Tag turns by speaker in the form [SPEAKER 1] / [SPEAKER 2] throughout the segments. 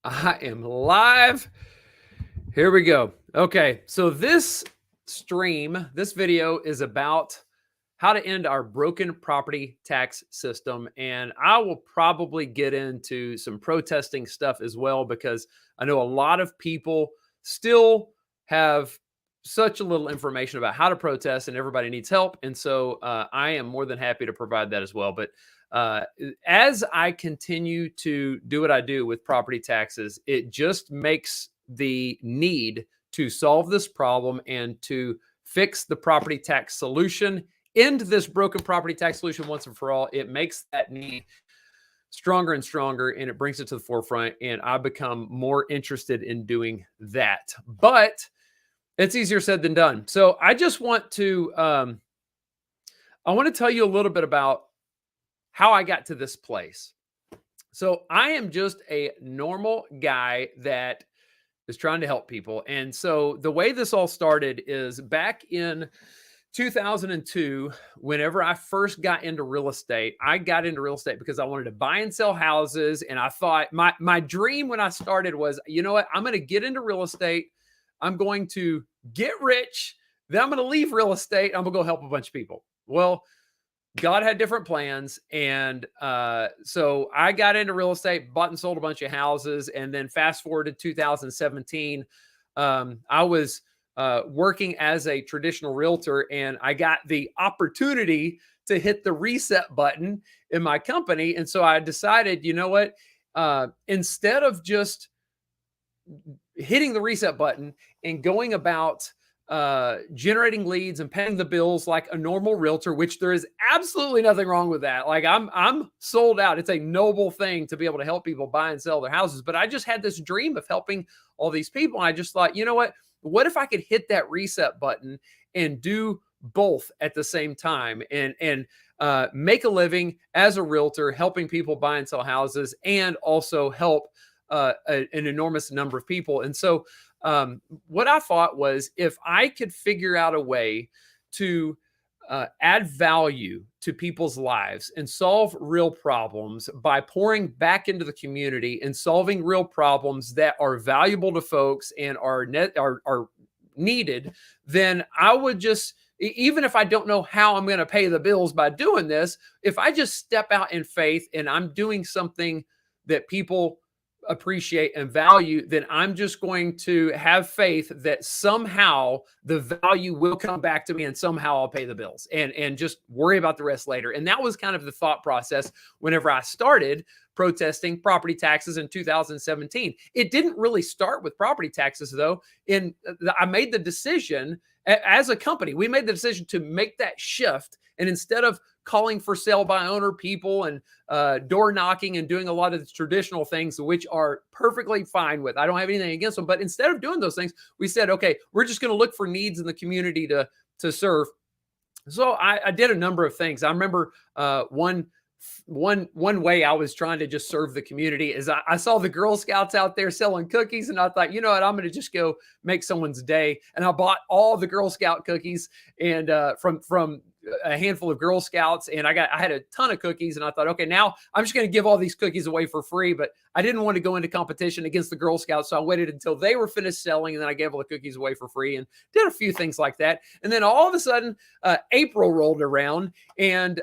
[SPEAKER 1] I am live. Here we go. Okay, so this video is about how to end our broken property tax system. And I will probably get into some protesting stuff as well, because I know a lot of people still have such a little information about how to protest, and everybody needs help. And so I am more than happy to provide that as well. But uh, as I continue to do what I do with property taxes, it just makes the need to solve this problem and to fix the property tax solution, end this broken property tax solution once and for all. It makes that need stronger and stronger, and it brings it to the forefront. And I become more interested in doing that. But it's easier said than done. So I just want to tell you a little bit about how I got to this place. So I am just a normal guy that is trying to help people. And so the way this all started is back in 2002, whenever I first got into real estate. I got into real estate because I wanted to buy and sell houses. And I thought my dream when I started was, you know what, I'm going to get into real estate. I'm going to get rich. Then I'm going to leave real estate. I'm going to go help a bunch of people. Well, God had different plans. And so I got into real estate, bought and sold a bunch of houses. And then fast forward to 2017, I was working as a traditional realtor, and I got the opportunity to hit the reset button in my company. And so I decided, you know what, instead of just hitting the reset button and going about generating leads and paying the bills like a normal realtor, which there is absolutely nothing wrong with that. Like I'm sold out. It's a noble thing to be able to help people buy and sell their houses. But I just had this dream of helping all these people. And I just thought, you know what if I could hit that reset button and do both at the same time, and make a living as a realtor, helping people buy and sell houses, and also help an enormous number of people. And so what I thought was, if I could figure out a way to add value to people's lives and solve real problems by pouring back into the community and solving real problems that are valuable to folks and are needed, then I would just, even if I don't know how I'm going to pay the bills by doing this, if I just step out in faith and I'm doing something that people appreciate and value, then I'm just going to have faith that somehow the value will come back to me, and somehow I'll pay the bills, and just worry about the rest later. And that was kind of the thought process whenever I started protesting property taxes in 2017. It didn't really start with property taxes, though. I made the decision, as a company, we made the decision to make that shift. And instead of calling for sale by owner people and door knocking and doing a lot of the traditional things, which are perfectly fine with, I don't have anything against them. But instead of doing those things, we said, okay, we're just going to look for needs in the community to serve. So I did a number of things. I remember one way I was trying to just serve the community is I saw the Girl Scouts out there selling cookies, and I thought, you know what, I'm going to just go make someone's day. And I bought all the Girl Scout cookies, and from a handful of Girl Scouts, and I had a ton of cookies, and I thought, okay, now I'm just going to give all these cookies away for free. But I didn't want to go into competition against the Girl Scouts, so I waited until they were finished selling, and then I gave all the cookies away for free, and did a few things like that. And then all of a sudden, April rolled around, and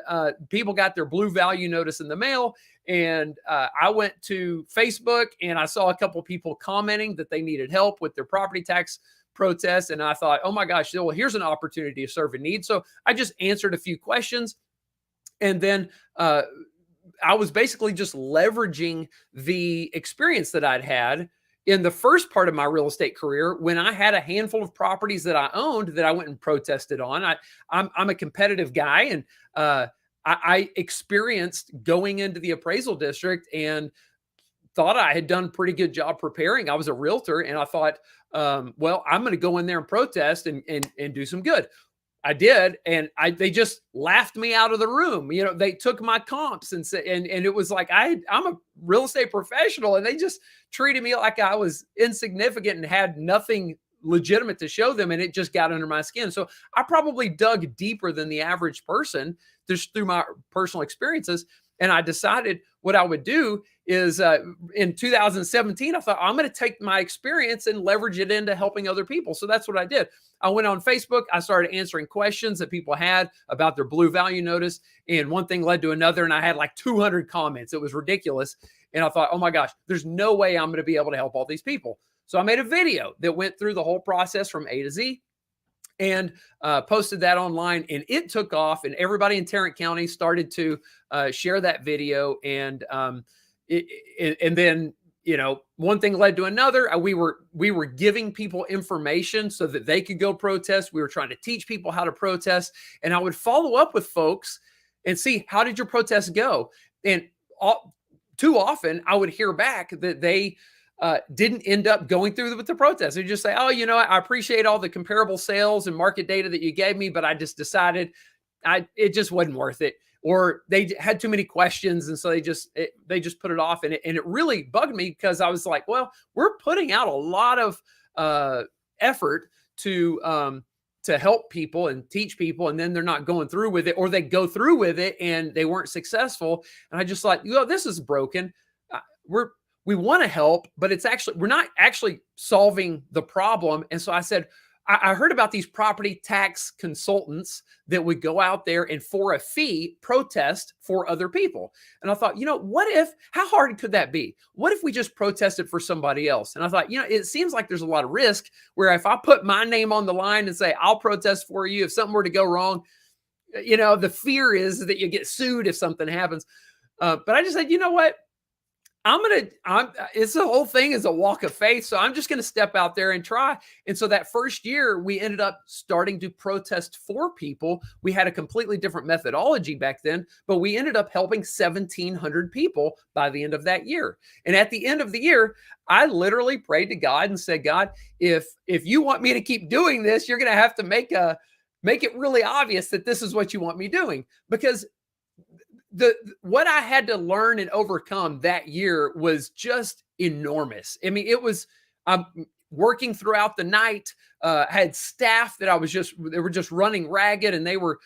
[SPEAKER 1] people got their Blue Value notice in the mail. And I went to Facebook, and I saw a couple people commenting that they needed help with their property tax protest. And I thought, oh my gosh, well, here's an opportunity to serve a need. So I just answered a few questions. And then I was basically just leveraging the experience that I'd had in the first part of my real estate career, when I had a handful of properties that I owned that I went and protested on. I'm a competitive guy, and I experienced going into the appraisal district and thought I had done a pretty good job preparing. I was a realtor, and I thought, well, I'm going to go in there and protest and do some good. I did, and they just laughed me out of the room. You know, they took my comps and said, and it was like I'm a real estate professional, and they just treated me like I was insignificant and had nothing legitimate to show them, and it just got under my skin. So I probably dug deeper than the average person just through my personal experiences. And I decided what I would do is in 2017, I thought I'm going to take my experience and leverage it into helping other people. So that's what I did. I went on Facebook. I started answering questions that people had about their blue value notice. And one thing led to another. And I had like 200 comments. It was ridiculous. And I thought, oh my gosh, there's no way I'm going to be able to help all these people. So I made a video that went through the whole process from A to Z and posted that online, and it took off, and everybody in Tarrant County started to share that video. And then, one thing led to another. We were giving people information so that they could go protest. We were trying to teach people how to protest, and I would follow up with folks and see, how did your protest go? And too often I would hear back that they didn't end up going through with the protest. They just say, oh, I appreciate all the comparable sales and market data that you gave me, but I just decided it just wasn't worth it. Or they had too many questions. And so they just put it off. And it really bugged me, because I was like, well, we're putting out a lot of effort to help people and teach people, and then they're not going through with it, or they go through with it and they weren't successful. And I just like, this is broken. We want to help, but we're not actually solving the problem. And so I said, I heard about these property tax consultants that would go out there and for a fee protest for other people. And I thought, how hard could that be? What if we just protested for somebody else? And I thought, it seems like there's a lot of risk, where if I put my name on the line and say, I'll protest for you, if something were to go wrong, the fear is that you get sued if something happens. But I just said, you know what? It's the whole thing is a walk of faith. So I'm just going to step out there and try. And so that first year, we ended up starting to protest for people. We had a completely different methodology back then, but we ended up helping 1,700 people by the end of that year. And at the end of the year, I literally prayed to God and said, God, if you want me to keep doing this, you're going to have to make it really obvious that this is what you want me doing. Because what I had to learn and overcome that year was just enormous. I mean, it was working throughout the night. Had staff that they were just running ragged, and they were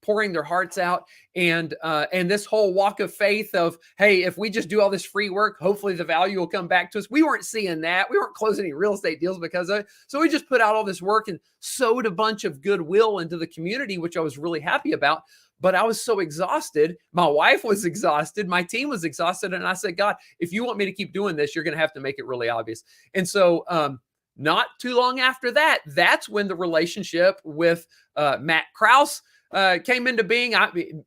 [SPEAKER 1] pouring their hearts out. And this whole walk of faith of, hey, if we just do all this free work, hopefully the value will come back to us. We weren't seeing that. We weren't closing any real estate deals because of it. So we just put out all this work and sowed a bunch of goodwill into the community, which I was really happy about. But I was so exhausted. My wife was exhausted. My team was exhausted. And I said, God, if you want me to keep doing this, you're going to have to make it really obvious. And so not too long after that, that's when the relationship with Matt Krause came into being.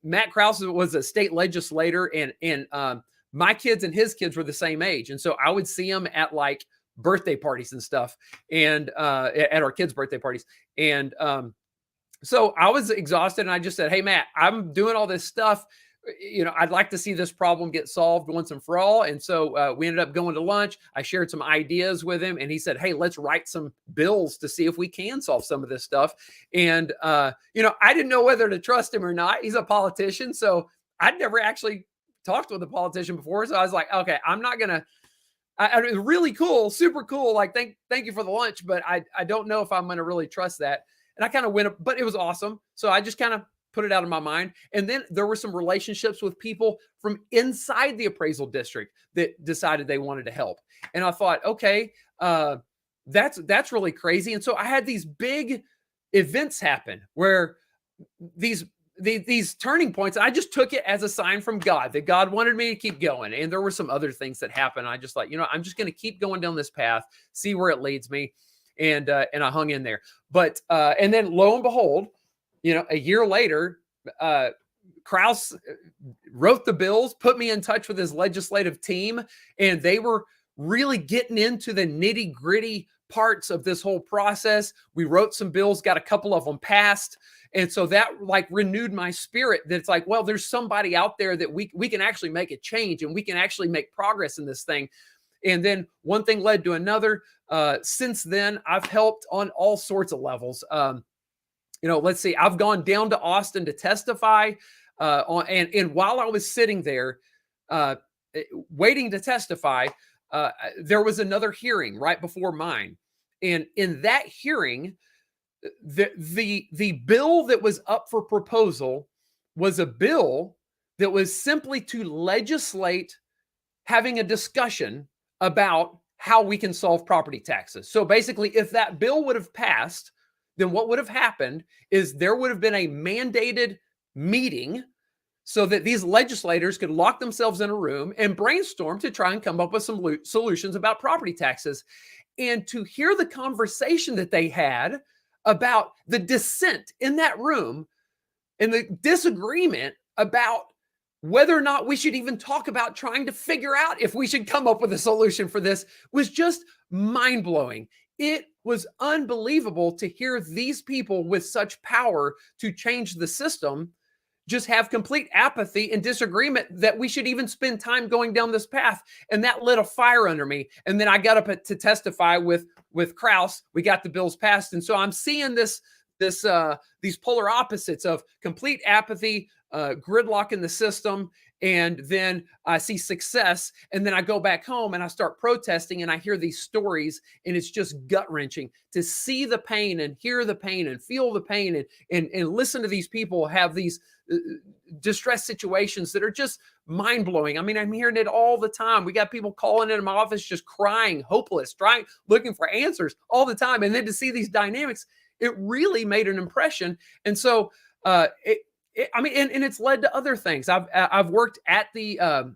[SPEAKER 1] Matt Krause was a state legislator, and my kids and his kids were the same age. And so I would see him at like birthday parties and stuff, and at our kids' birthday parties. And so I was exhausted, and I just said, hey, Matt, I'm doing all this stuff. I'd like to see this problem get solved once and for all. And so we ended up going to lunch. I shared some ideas with him, and he said, hey, let's write some bills to see if we can solve some of this stuff. And, I didn't know whether to trust him or not. He's a politician, so I'd never actually talked with a politician before. So I was like, okay, I'm not going to. It was really cool, super cool. Like, thank you for the lunch, but I don't know if I'm going to really trust that. And I kind of went up, but it was awesome. So I just kind of put it out of my mind. And then there were some relationships with people from inside the appraisal district that decided they wanted to help. And I thought, okay, that's really crazy. And so I had these big events happen where these turning points, I just took it as a sign from God that God wanted me to keep going. And there were some other things that happened. I just thought, I'm just going to keep going down this path, see where it leads me. And I hung in there. But and then lo and behold, a year later, Krause wrote the bills, put me in touch with his legislative team, and they were really getting into the nitty gritty parts of this whole process. We wrote some bills, got a couple of them passed. And so that like renewed my spirit that it's like, well, there's somebody out there that we can actually make a change, and we can actually make progress in this thing. And then one thing led to another. Since then, I've helped on all sorts of levels. Let's see, I've gone down to Austin to testify. And while I was sitting there waiting to testify, there was another hearing right before mine. And in that hearing, the bill that was up for proposal was a bill that was simply to legislate having a discussion about how we can solve property taxes. So basically, if that bill would have passed, then what would have happened is there would have been a mandated meeting so that these legislators could lock themselves in a room and brainstorm to try and come up with some solutions about property taxes. And to hear the conversation that they had about the dissent in that room and the disagreement about whether or not we should even talk about trying to figure out if we should come up with a solution for this was just mind-blowing. It was unbelievable to hear these people with such power to change the system just have complete apathy and disagreement that we should even spend time going down this path. And that lit a fire under me. And then I got up to testify with Kraus. We got the bills passed. And so I'm seeing these polar opposites of complete apathy, gridlock in the system, and then I see success, and then I go back home and I start protesting, and I hear these stories, and it's just gut-wrenching to see the pain and hear the pain and feel the pain and listen to these people have these distress situations that are just mind-blowing. I mean, I'm hearing it all the time. We got people calling into my office just crying, hopeless, looking for answers all the time, and then to see these dynamics, it really made an impression. And so it's led to other things. I've worked at the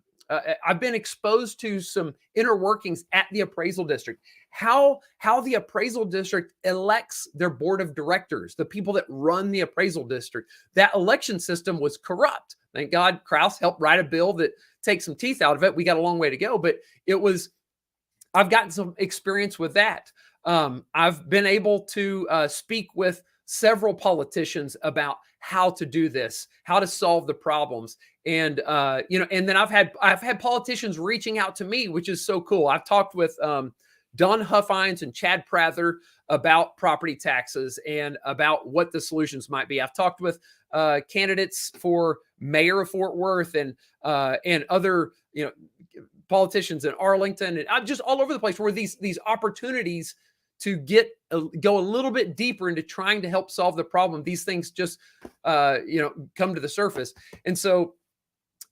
[SPEAKER 1] I've been exposed to some inner workings at the appraisal district, how the appraisal district elects their board of directors, the people that run the appraisal district. That election system was corrupt. Thank God Kraus helped write a bill that takes some teeth out of it. We got a long way to go, but I've gotten some experience with that. I've been able to speak with several politicians about how to do this, how to solve the problems. And, and then I've had politicians reaching out to me, which is so cool. I've talked with Don Huffines and Chad Prather about property taxes and about what the solutions might be. I've talked with candidates for mayor of Fort Worth and other, politicians in Arlington, and I'm just all over the place where these opportunities to go a little bit deeper into trying to help solve the problem. These things just, come to the surface. And so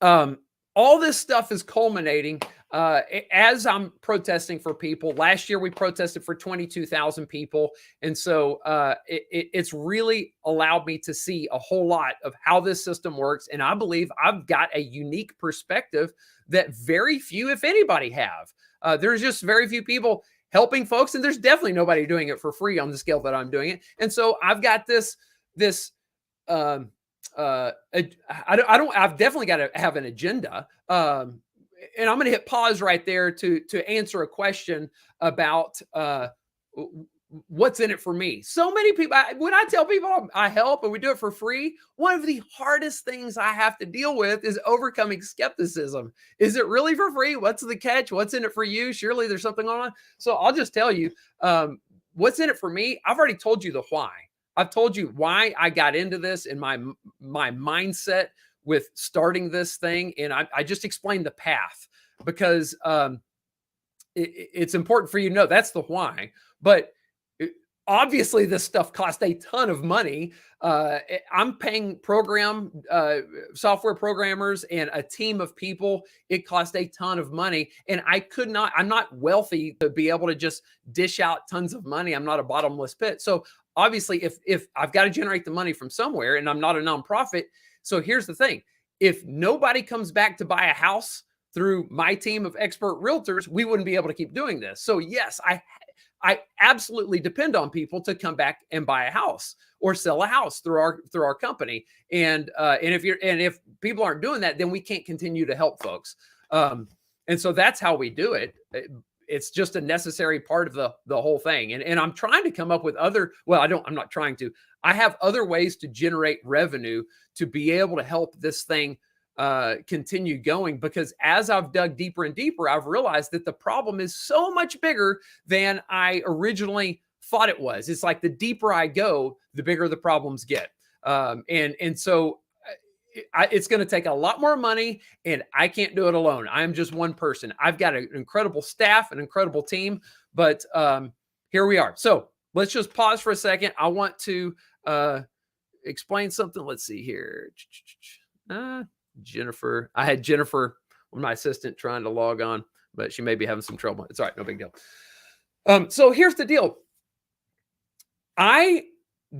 [SPEAKER 1] all this stuff is culminating as I'm protesting for people. Last year, we protested for 22,000 people. And so it's really allowed me to see a whole lot of how this system works. And I believe I've got a unique perspective that very few, if anybody, have. There's just very few people helping folks, and there's definitely nobody doing it for free on the scale that I'm doing it. And so I've got I've definitely got to have an agenda. And I'm going to hit pause right there to answer a question about what's in it for me. So many people, when I tell people I help and we do it for free, one of the hardest things I have to deal with is overcoming skepticism. Is it really for free? What's the catch? What's in it for you? Surely there's something going on. So I'll just tell you, what's in it for me. I've already told you the why. I've told you why I got into this and my mindset with starting this thing. And I just explained the path because it's important for you to know that's the why. But obviously, this stuff costs a ton of money. I'm paying software programmers and a team of people. It costs a ton of money. And I'm not wealthy to be able to just dish out tons of money. I'm not a bottomless pit. So obviously, if I've got to generate the money from somewhere and I'm not a nonprofit. So here's the thing. If nobody comes back to buy a house through my team of expert realtors, we wouldn't be able to keep doing this. So yes, I absolutely depend on people to come back and buy a house or sell a house through our company. And if people aren't doing that, then we can't continue to help folks. And so that's how we do it. It's just a necessary part of the whole thing. And I'm trying to come up with I'm not trying to. I have other ways to generate revenue to be able to help this thing continue going, because as I've dug deeper and deeper, I've realized that the problem is so much bigger than I originally thought it was. It's like the deeper I go, the bigger the problems get. And so it's going to take a lot more money, and I can't do it alone. I'm just one person. I've got an incredible staff, an incredible team, but here we are. So let's just pause for a second. I want to explain something. Let's see here. Jennifer. I had Jennifer, my assistant, trying to log on, but she may be having some trouble. It's all right, no big deal. So here's the deal. I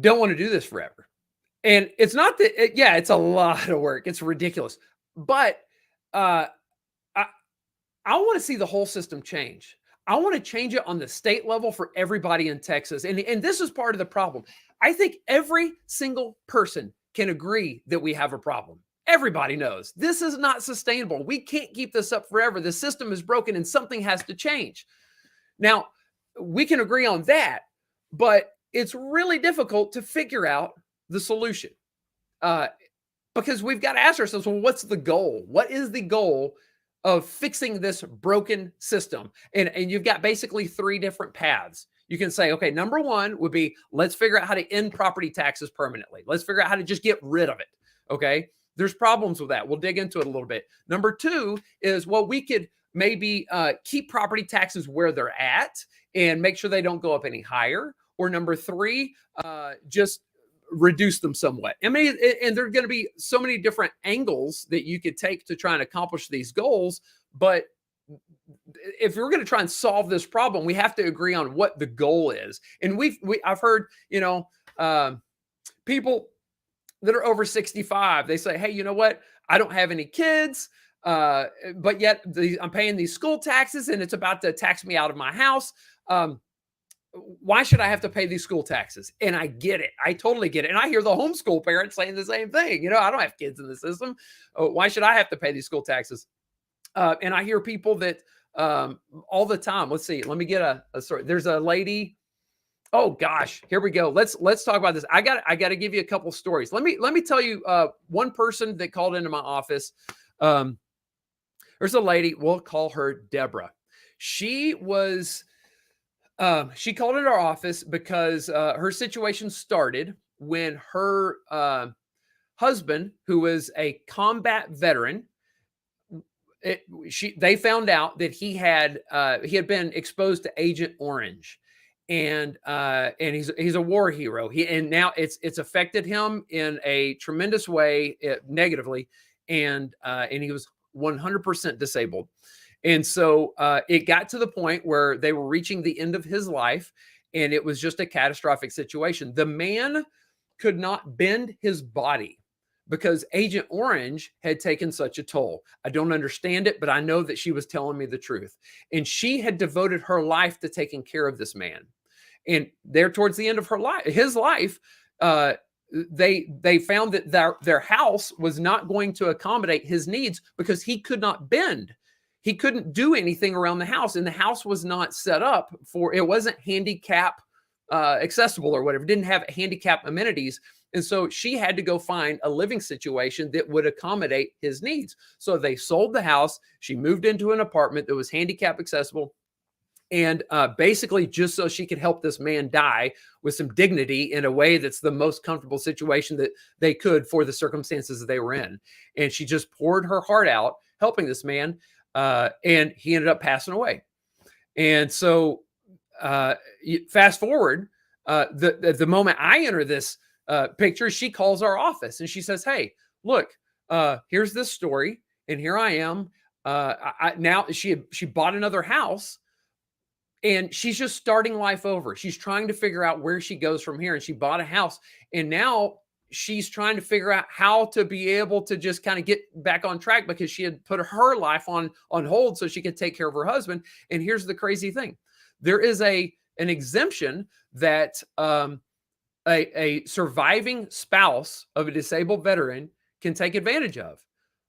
[SPEAKER 1] don't want to do this forever. And it's not that, yeah, it's a lot of work. It's ridiculous. But I want to see the whole system change. I want to change it on the state level for everybody in Texas. And this is part of the problem. I think every single person can agree that we have a problem. Everybody knows this is not sustainable. We can't keep this up forever. The system is broken and something has to change. Now, we can agree on that, but it's really difficult to figure out the solution because we've got to ask ourselves, well, what's the goal? What is the goal of fixing this broken system? And you've got basically three different paths. You can say, okay, number one would be, let's figure out how to end property taxes permanently. Let's figure out how to just get rid of it. Okay. There's problems with that. We'll dig into it a little bit. Number two is, well, we could maybe keep property taxes where they're at and make sure they don't go up any higher. Or number three, just reduce them somewhat. I mean, and there are going to be so many different angles that you could take to try and accomplish these goals. But if we're going to try and solve this problem, we have to agree on what the goal is. And I've heard, people that are over 65, they say, hey, you know what? I don't have any kids, but yet I'm paying these school taxes and it's about to tax me out of my house. Why should I have to pay these school taxes? And I get it. I totally get it. And I hear the homeschool parents saying the same thing. I don't have kids in the system. Why should I have to pay these school taxes? And I hear people that all the time. Let's see. Let me get a story. There's a lady. Oh gosh, here we go. Let's talk about this. I got to give you a couple stories. Let me tell you one person that called into my office. There's a lady. We'll call her Deborah. She was. She called in our office because her situation started when her husband, who was a combat veteran, they found out that he had been exposed to Agent Orange, and he's a war hero. And now it's affected him in a tremendous way, negatively, and he was 100% disabled. And so it got to the point where they were reaching the end of his life, and it was just a catastrophic situation. The man could not bend his body because Agent Orange had taken such a toll. I don't understand it, but I know that she was telling me the truth. And she had devoted her life to taking care of this man. And there, towards the end of his life, they found that their house was not going to accommodate his needs because he could not bend. He couldn't do anything around the house, and the house was not set up it wasn't handicap accessible or whatever. It didn't have handicap amenities. And so she had to go find a living situation that would accommodate his needs. So they sold the house. She moved into an apartment that was handicap accessible. And basically just so she could help this man die with some dignity in a way that's the most comfortable situation that they could for the circumstances that they were in. And she just poured her heart out helping this man. And he ended up passing away. And so fast forward, the moment I enter this picture, she calls our office and she says, hey, look, here's this story. And here I am. Now she bought another house. And she's just starting life over. She's trying to figure out where she goes from here. And she bought a house. And now she's trying to figure out how to be able to just kind of get back on track because she had put her life on hold so she could take care of her husband. And here's the crazy thing. There is an exemption that a surviving spouse of a disabled veteran can take advantage of.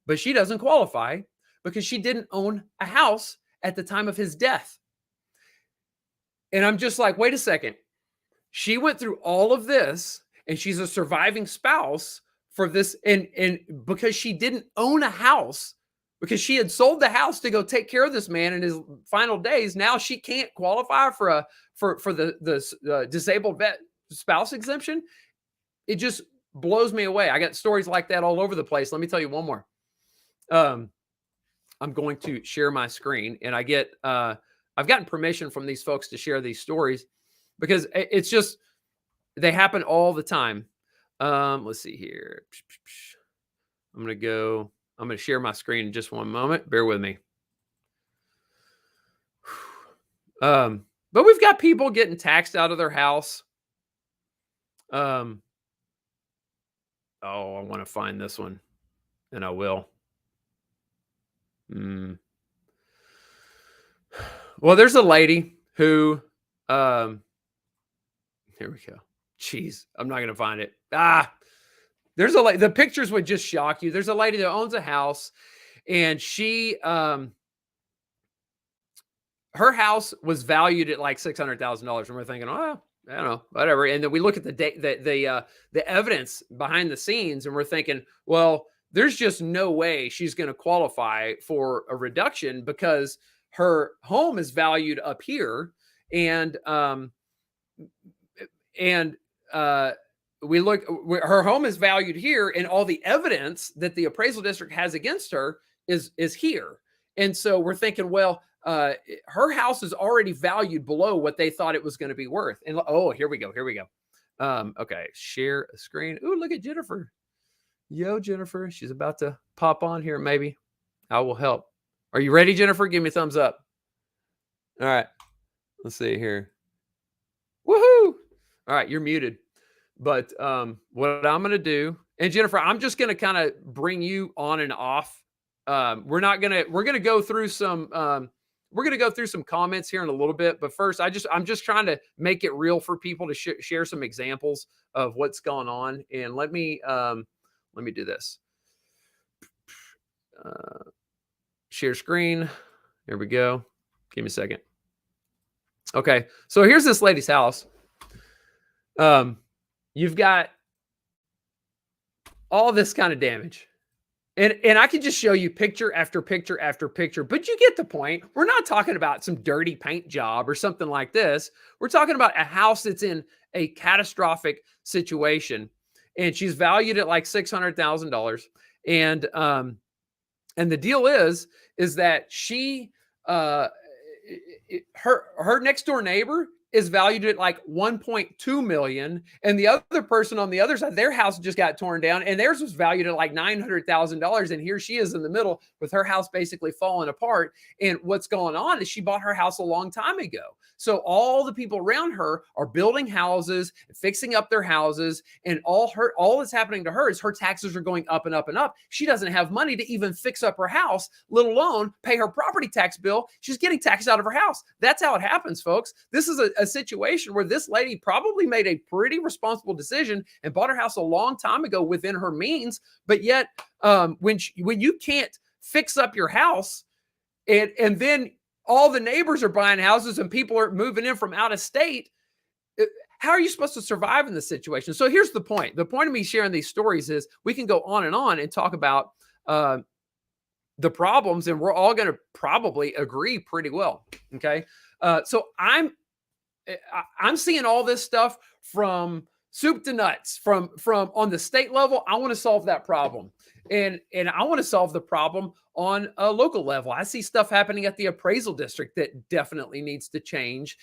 [SPEAKER 1] But she doesn't qualify because she didn't own a house at the time of his death. And I'm just like, wait a second. She went through all of this and she's a surviving spouse for this. And because she didn't own a house, because she had sold the house to go take care of this man in his final days, now she can't qualify for the disabled vet spouse exemption. It just blows me away. I got stories like that all over the place. Let me tell you one more. I'm going to share my screen, and I've gotten permission from these folks to share these stories because it's just, they happen all the time. Let's see here. I'm going to go, I'm going to share my screen in just one moment. Bear with me. But we've got people getting taxed out of their house. Oh, I want to find this one, and I will. Well, there's a lady who, here we go. Jeez, I'm not going to find it. There's a lady, the pictures would just shock you. There's a lady that owns a house, and she, her house was valued at like $600,000, and we're thinking, oh, I don't know, whatever. And then we look at the evidence behind the scenes, and we're thinking, well, there's just no way she's going to qualify for a reduction because her home is valued up here, and we look, her home is valued here, and all the evidence that the appraisal district has against her is here. And so we're thinking, well, her house is already valued below what they thought it was going to be worth. And oh, here we go. Okay, share a screen. Ooh, look at Jennifer. Yo, Jennifer, she's about to pop on here. Maybe I will help. Are you ready, Jennifer? Give me a thumbs up. All right, let's see here. Woohoo! All right, you're muted. But what I'm going to do, and Jennifer, I'm just going to kind of bring you on and off. We're going to go through some comments here in a little bit, but first I'm just trying to make it real for people to share some examples of what's going on. And let me do this. Share screen. There we go. Give me a second. Okay. So here's this lady's house. You've got all this kind of damage. And I can just show you picture after picture after picture, but you get the point. We're not talking about some dirty paint job or something like this. We're talking about a house that's in a catastrophic situation, and she's valued at like $600,000. And the deal is that she, her next door neighbor is valued at like 1.2 million. And the other person on the other side, their house just got torn down and theirs was valued at like $900,000. And here she is in the middle with her house basically falling apart. And what's going on is she bought her house a long time ago. So all the people around her are building houses, fixing up their houses, and all that's happening to her is her taxes are going up and up and up. She doesn't have money to even fix up her house, let alone pay her property tax bill. She's getting taxed out of her house. That's how it happens, folks. This is a situation where this lady probably made a pretty responsible decision and bought her house a long time ago within her means. But yet, when you can't fix up your house, and then all the neighbors are buying houses and people are moving in from out of state, how are you supposed to survive in this situation? So here's the point. The point of me sharing these stories is we can go on and talk about the problems, and we're all going to probably agree pretty well. Okay. So I'm seeing all this stuff from soup to nuts, from on the state level. I want to solve that problem. And I want to solve the problem on a local level. I see stuff happening at the appraisal district that definitely needs to change.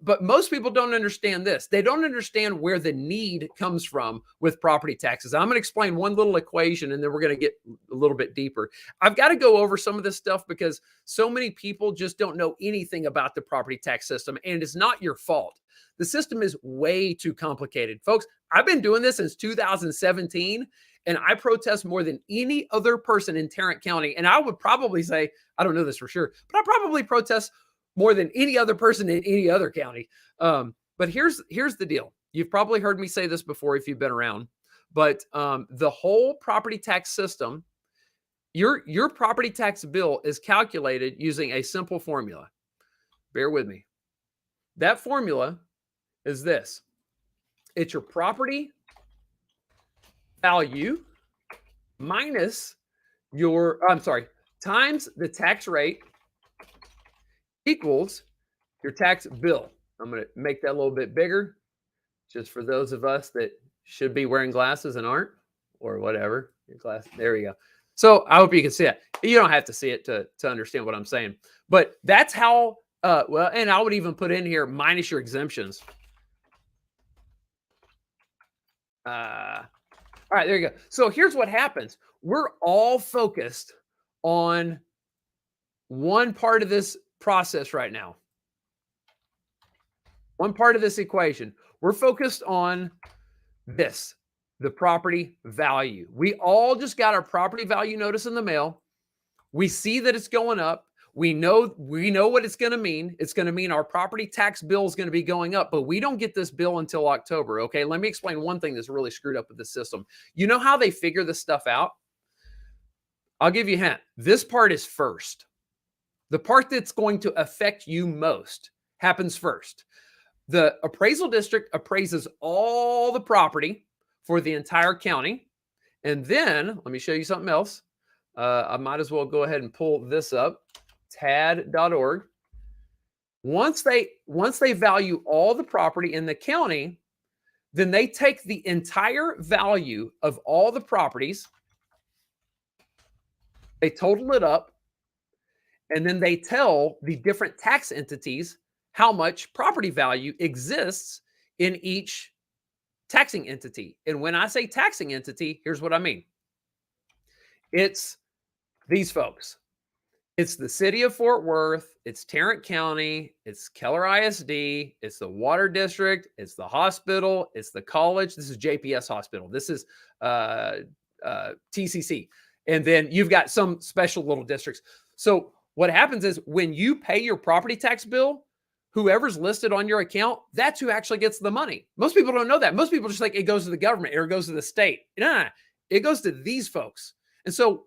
[SPEAKER 1] But most people don't understand this. They don't understand where the need comes from with property taxes. I'm going to explain one little equation, and then we're going to get a little bit deeper. I've got to go over some of this stuff because so many people just don't know anything about the property tax system, and it's not your fault. The system is way too complicated. Folks, I've been doing this since 2017. And I protest more than any other person in Tarrant County. And I would probably say, I don't know this for sure, but I probably protest more than any other person in any other county. But here's the deal. You've probably heard me say this before if you've been around, but the whole property tax system, your property tax bill is calculated using a simple formula. Bear with me. That formula is this. It's your property value minus times the tax rate equals your tax bill. I'm going to make that a little bit bigger just for those of us that should be wearing glasses and aren't, or whatever. Your glass. There you go. So I hope you can see it. You don't have to see it to understand what I'm saying, but that's how, and I would even put in here minus your exemptions. All right, there you go. So here's what happens. we're all focused on one part of this process right now. One part of this equation. We're focused on this, the property value. We all just got our property value notice in the mail. We see that it's going up. We know what it's going to mean. It's going to mean our property tax bill is going to be going up, but we don't get this bill until October. Okay, let me explain one thing that's really screwed up with the system. You know how they figure this stuff out? I'll give you a hint. This part is first. The part that's going to affect you most happens first. The appraisal district appraises all the property for the entire county. And then let me show you something else. I might as well go ahead and pull this up, tad.org. Once they value all the property in the county, then they take the entire value of all the properties, they total it up, and then they tell the different tax entities how much property value exists in each taxing entity. And when I say taxing entity, here's what I mean. It's these folks. It's the city of Fort Worth, it's Tarrant County, it's Keller ISD, it's the water district, it's the hospital, it's the college. This is JPS Hospital. This is TCC. And then you've got some special little districts. So what happens is when you pay your property tax bill, whoever's listed on your account, that's who actually gets the money. Most people don't know that. Most people just think it goes to the government or it goes to the state. Nah, it goes to these folks. And so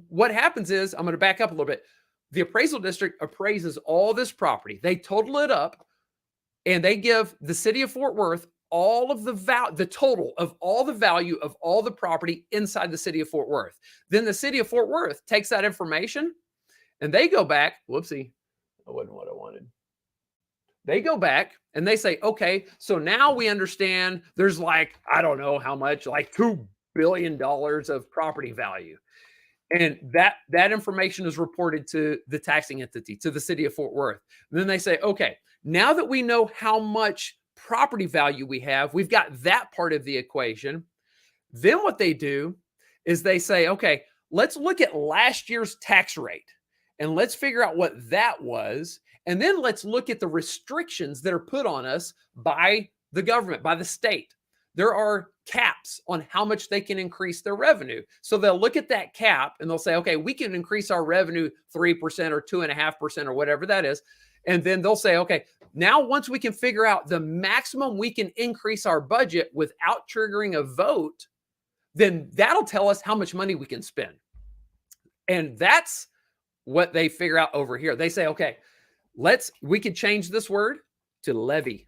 [SPEAKER 1] what happens is, I'm going to back up a little bit. The appraisal district appraises all this property. They total it up and they give the city of Fort Worth all of the total of all the value of all the property inside the city of Fort Worth. Then the city of Fort Worth takes that information and they go back, whoopsie, that wasn't what I wanted. They go back and they say, okay, so now we understand there's like, I don't know how much, like $2 billion of property value. And that information is reported to the taxing entity, to the city of Fort Worth. And then they say, okay, now that we know how much property value we have, we've got that part of the equation. Then what they do is they say, okay, let's look at last year's tax rate and let's figure out what that was. And then let's look at the restrictions that are put on us by the government, by the state. There are caps on how much they can increase their revenue. So they'll look at that cap and they'll say, okay, we can increase our revenue 3% or 2.5% or whatever that is. And then they'll say, okay, now once we can figure out the maximum we can increase our budget without triggering a vote, then that'll tell us how much money we can spend. And that's what they figure out over here. They say, okay, we could change this word to levy.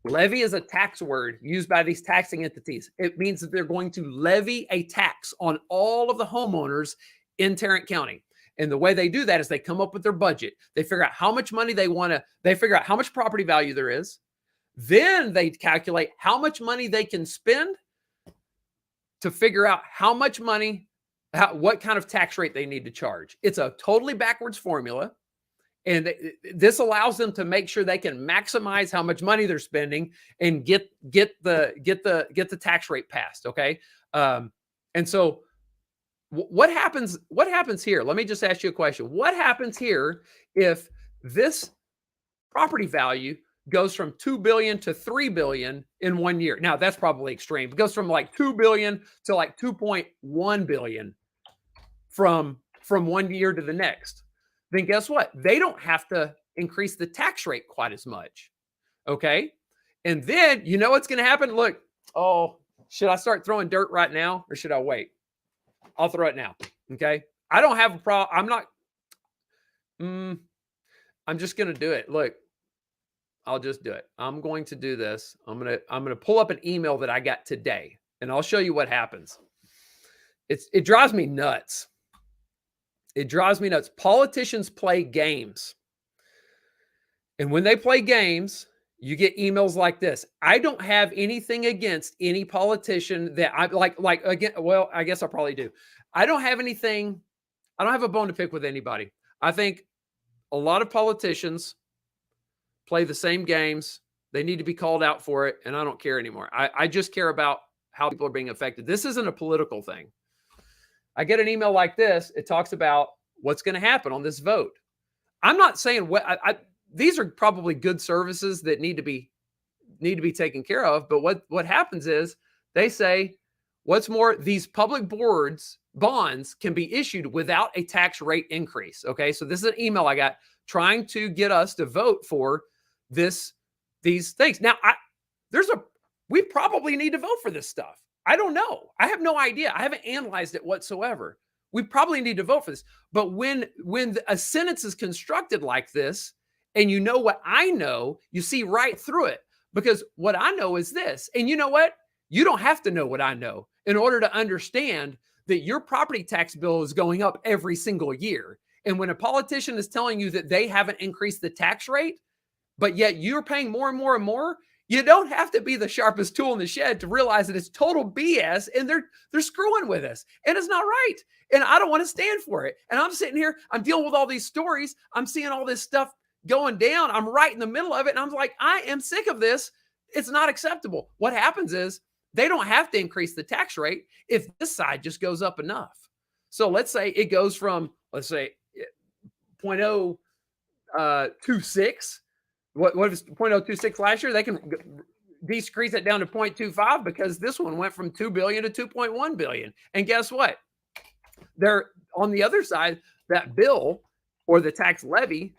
[SPEAKER 1] Levy is a tax word used by these taxing entities. It means that they're going to levy a tax on all of the homeowners in Tarrant County. And the way they do that is they come up with their budget. They figure out how much money they figure out how much property value there is. Then they calculate how much money they can spend to figure out how much money, what kind of tax rate they need to charge. It's a totally backwards formula. And this allows them to make sure they can maximize how much money they're spending and get the tax rate passed. Okay. And so what happens here? Let me just ask you a question. What happens here if this property value goes from 2 billion to 3 billion in 1 year? Now that's probably extreme. It goes from like 2 billion to like 2.1 billion from 1 year to the next. Then guess what? They don't have to increase the tax rate quite as much. Okay. And then you know what's going to happen? Look, should I start throwing dirt right now or should I wait? I'll throw it now. Okay. I don't have a problem. I'm just going to do it. Look, I'll just do it. I'm going to do this. I'm going to pull up an email that I got today and I'll show you what happens. It drives me nuts. It drives me nuts. Politicians play games. And when they play games, you get emails like this. I don't have anything against any politician that I like again. Well, I guess I probably do. I don't have a bone to pick with anybody. I think a lot of politicians play the same games. They need to be called out for it. And I don't care anymore. I just care about how people are being affected. This isn't a political thing. I get an email like this. It talks about what's going to happen on this vote. I'm not saying these are probably good services that need to be taken care of. But what happens is they say, what's more, these public bonds can be issued without a tax rate increase. Okay, so this is an email I got trying to get us to vote for these things. Now, we probably need to vote for this stuff. I don't know. I have no idea. I haven't analyzed it whatsoever. We probably need to vote for this. But when a sentence is constructed like this, and you know what I know, you see right through it. Because what I know is this. And you know what? You don't have to know what I know in order to understand that your property tax bill is going up every single year. And when a politician is telling you that they haven't increased the tax rate, but yet you're paying more and more and more, you don't have to be the sharpest tool in the shed to realize that it's total BS and they're screwing with us. And it's not right. And I don't want to stand for it. And I'm sitting here, I'm dealing with all these stories. I'm seeing all this stuff going down. I'm right in the middle of it. And I'm like, I am sick of this. It's not acceptable. What happens is they don't have to increase the tax rate if this side just goes up enough. So let's say it goes from, let's say 0.026. What was 0.026 last year? They can decrease it down to 0.25 because this one went from 2 billion to 2.1 billion. And guess what? They're on the other side, that bill or the tax levy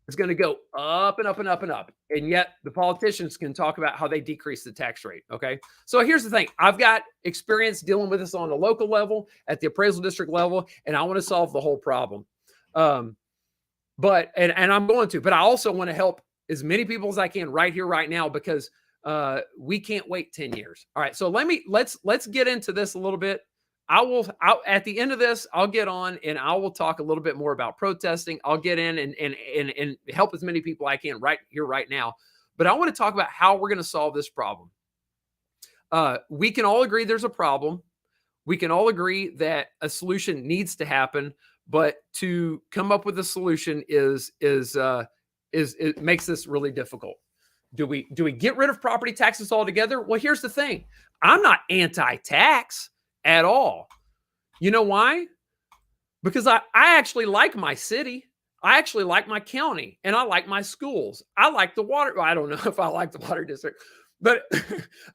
[SPEAKER 1] is going to go up and up and up and up. And yet the politicians can talk about how they decrease the tax rate. Okay. So here's the thing. I've got experience dealing with this on the local level, at the appraisal district level, and I want to solve the whole problem. But I'm going to, but I also want to help as many people as I can right here, right now, because we can't wait 10 years. All right. So let's get into this a little bit. I'll at the end of this, I'll get on and I will talk a little bit more about protesting. I'll get in and help as many people I can right here, right now. But I want to talk about how we're going to solve this problem. We can all agree there's a problem. We can all agree that a solution needs to happen, but to come up with a solution it makes this really difficult. Do we get rid of property taxes altogether? Well, here's the thing. I'm not anti-tax at all. You know why? Because I actually like my city. I actually like my county, and I like my schools. I like the water. Well, I don't know if I like the water district, but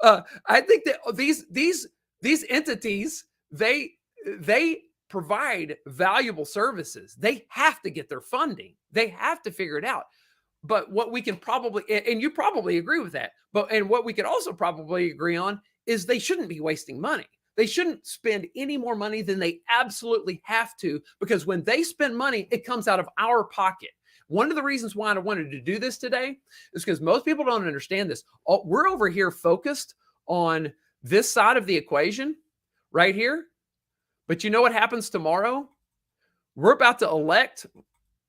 [SPEAKER 1] I think that these entities, they provide valuable services. They have to get their funding. They have to figure it out. But what we can probably, and you probably agree with that, and what we could also probably agree on is they shouldn't be wasting money. They shouldn't spend any more money than they absolutely have to, because when they spend money, it comes out of our pocket. One of the reasons why I wanted to do this today is because most people don't understand this. We're over here focused on this side of the equation right here. But you know what happens tomorrow? We're about to elect.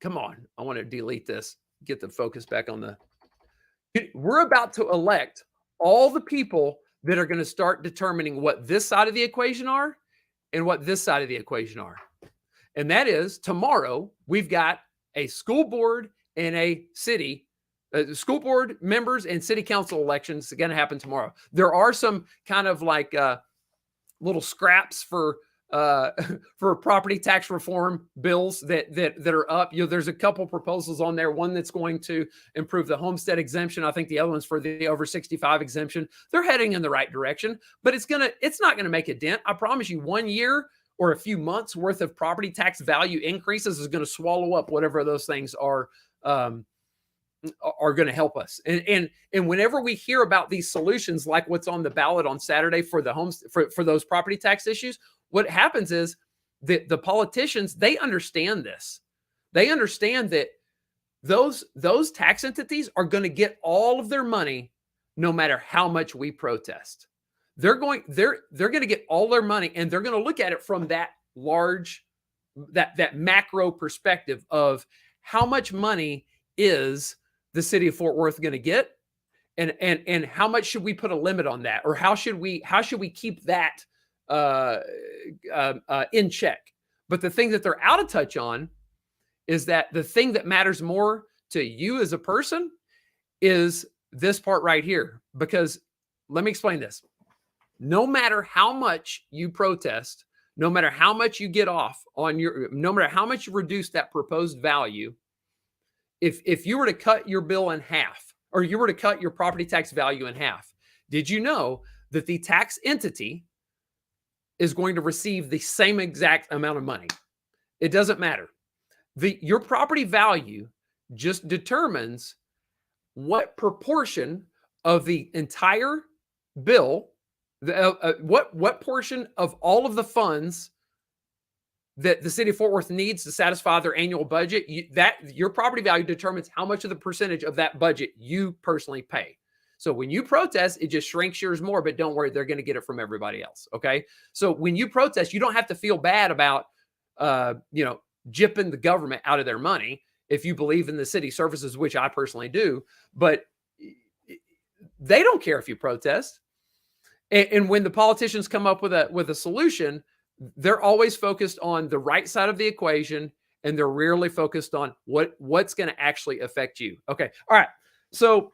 [SPEAKER 1] Come on. I want to delete this. Get the focus back on the. We're about to elect all the people that are going to start determining what this side of the equation are and what this side of the equation are. And that is tomorrow, we've got a school board and a city, school board members and city council elections going to happen tomorrow. There are some kind of like little scraps for property tax reform bills that are up. There's a couple proposals on there. One that's going to improve the Homestead Exemption. I think the other one's for the over 65 exemption. They're heading in the right direction, but it's not going to make a dent. I promise you, 1 year or a few months worth of property tax value increases is going to swallow up whatever those things are going to help us. And whenever we hear about these solutions, like what's on the ballot on Saturday for the homes for those property tax issues, what happens is that the politicians, they understand this. They understand that those tax entities are going to get all of their money no matter how much we protest. They're going to get all their money, and they're going to look at it from that large, that macro perspective of how much money is the city of Fort Worth going to get, and how much should we put a limit on that, or how should we keep that in check. But the thing that they're out of touch on is that the thing that matters more to you as a person is this part right here. Because let me explain this. no matter how much you protest, no matter how much you get off on no matter how much you reduce that proposed value, if you were to cut your bill in half, or you were to cut your property tax value in half, did you know that the tax entity is going to receive the same exact amount of money? It doesn't matter. Your property value just determines what proportion of the entire bill, what portion of all of the funds that the city of Fort Worth needs to satisfy their annual budget, your property value determines how much of the percentage of that budget you personally pay. So when you protest, it just shrinks yours more, but don't worry, they're going to get it from everybody else. Okay. So when you protest, you don't have to feel bad about, gypping the government out of their money if you believe in the city services, which I personally do, but they don't care if you protest. And when the politicians come up with a solution, they're always focused on the right side of the equation, and they're rarely focused on what's going to actually affect you. Okay. All right. So,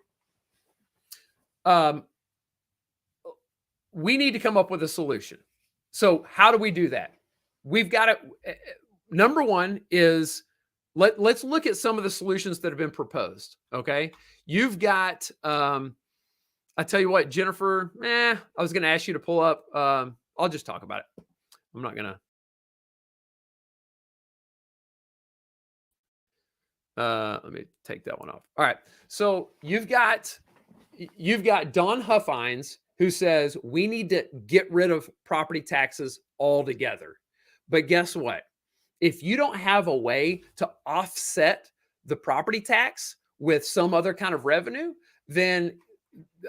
[SPEAKER 1] we need to come up with a solution. So how do we do that? We've got to, number one is let's look at some of the solutions that have been proposed. Okay. You've got, I tell you what, Jennifer, I was going to ask you to pull up, I'll just talk about it. I'm not going to, let me take that one off. All right. So you've got Don Huffines, who says we need to get rid of property taxes altogether. But guess what? If you don't have a way to offset the property tax with some other kind of revenue, then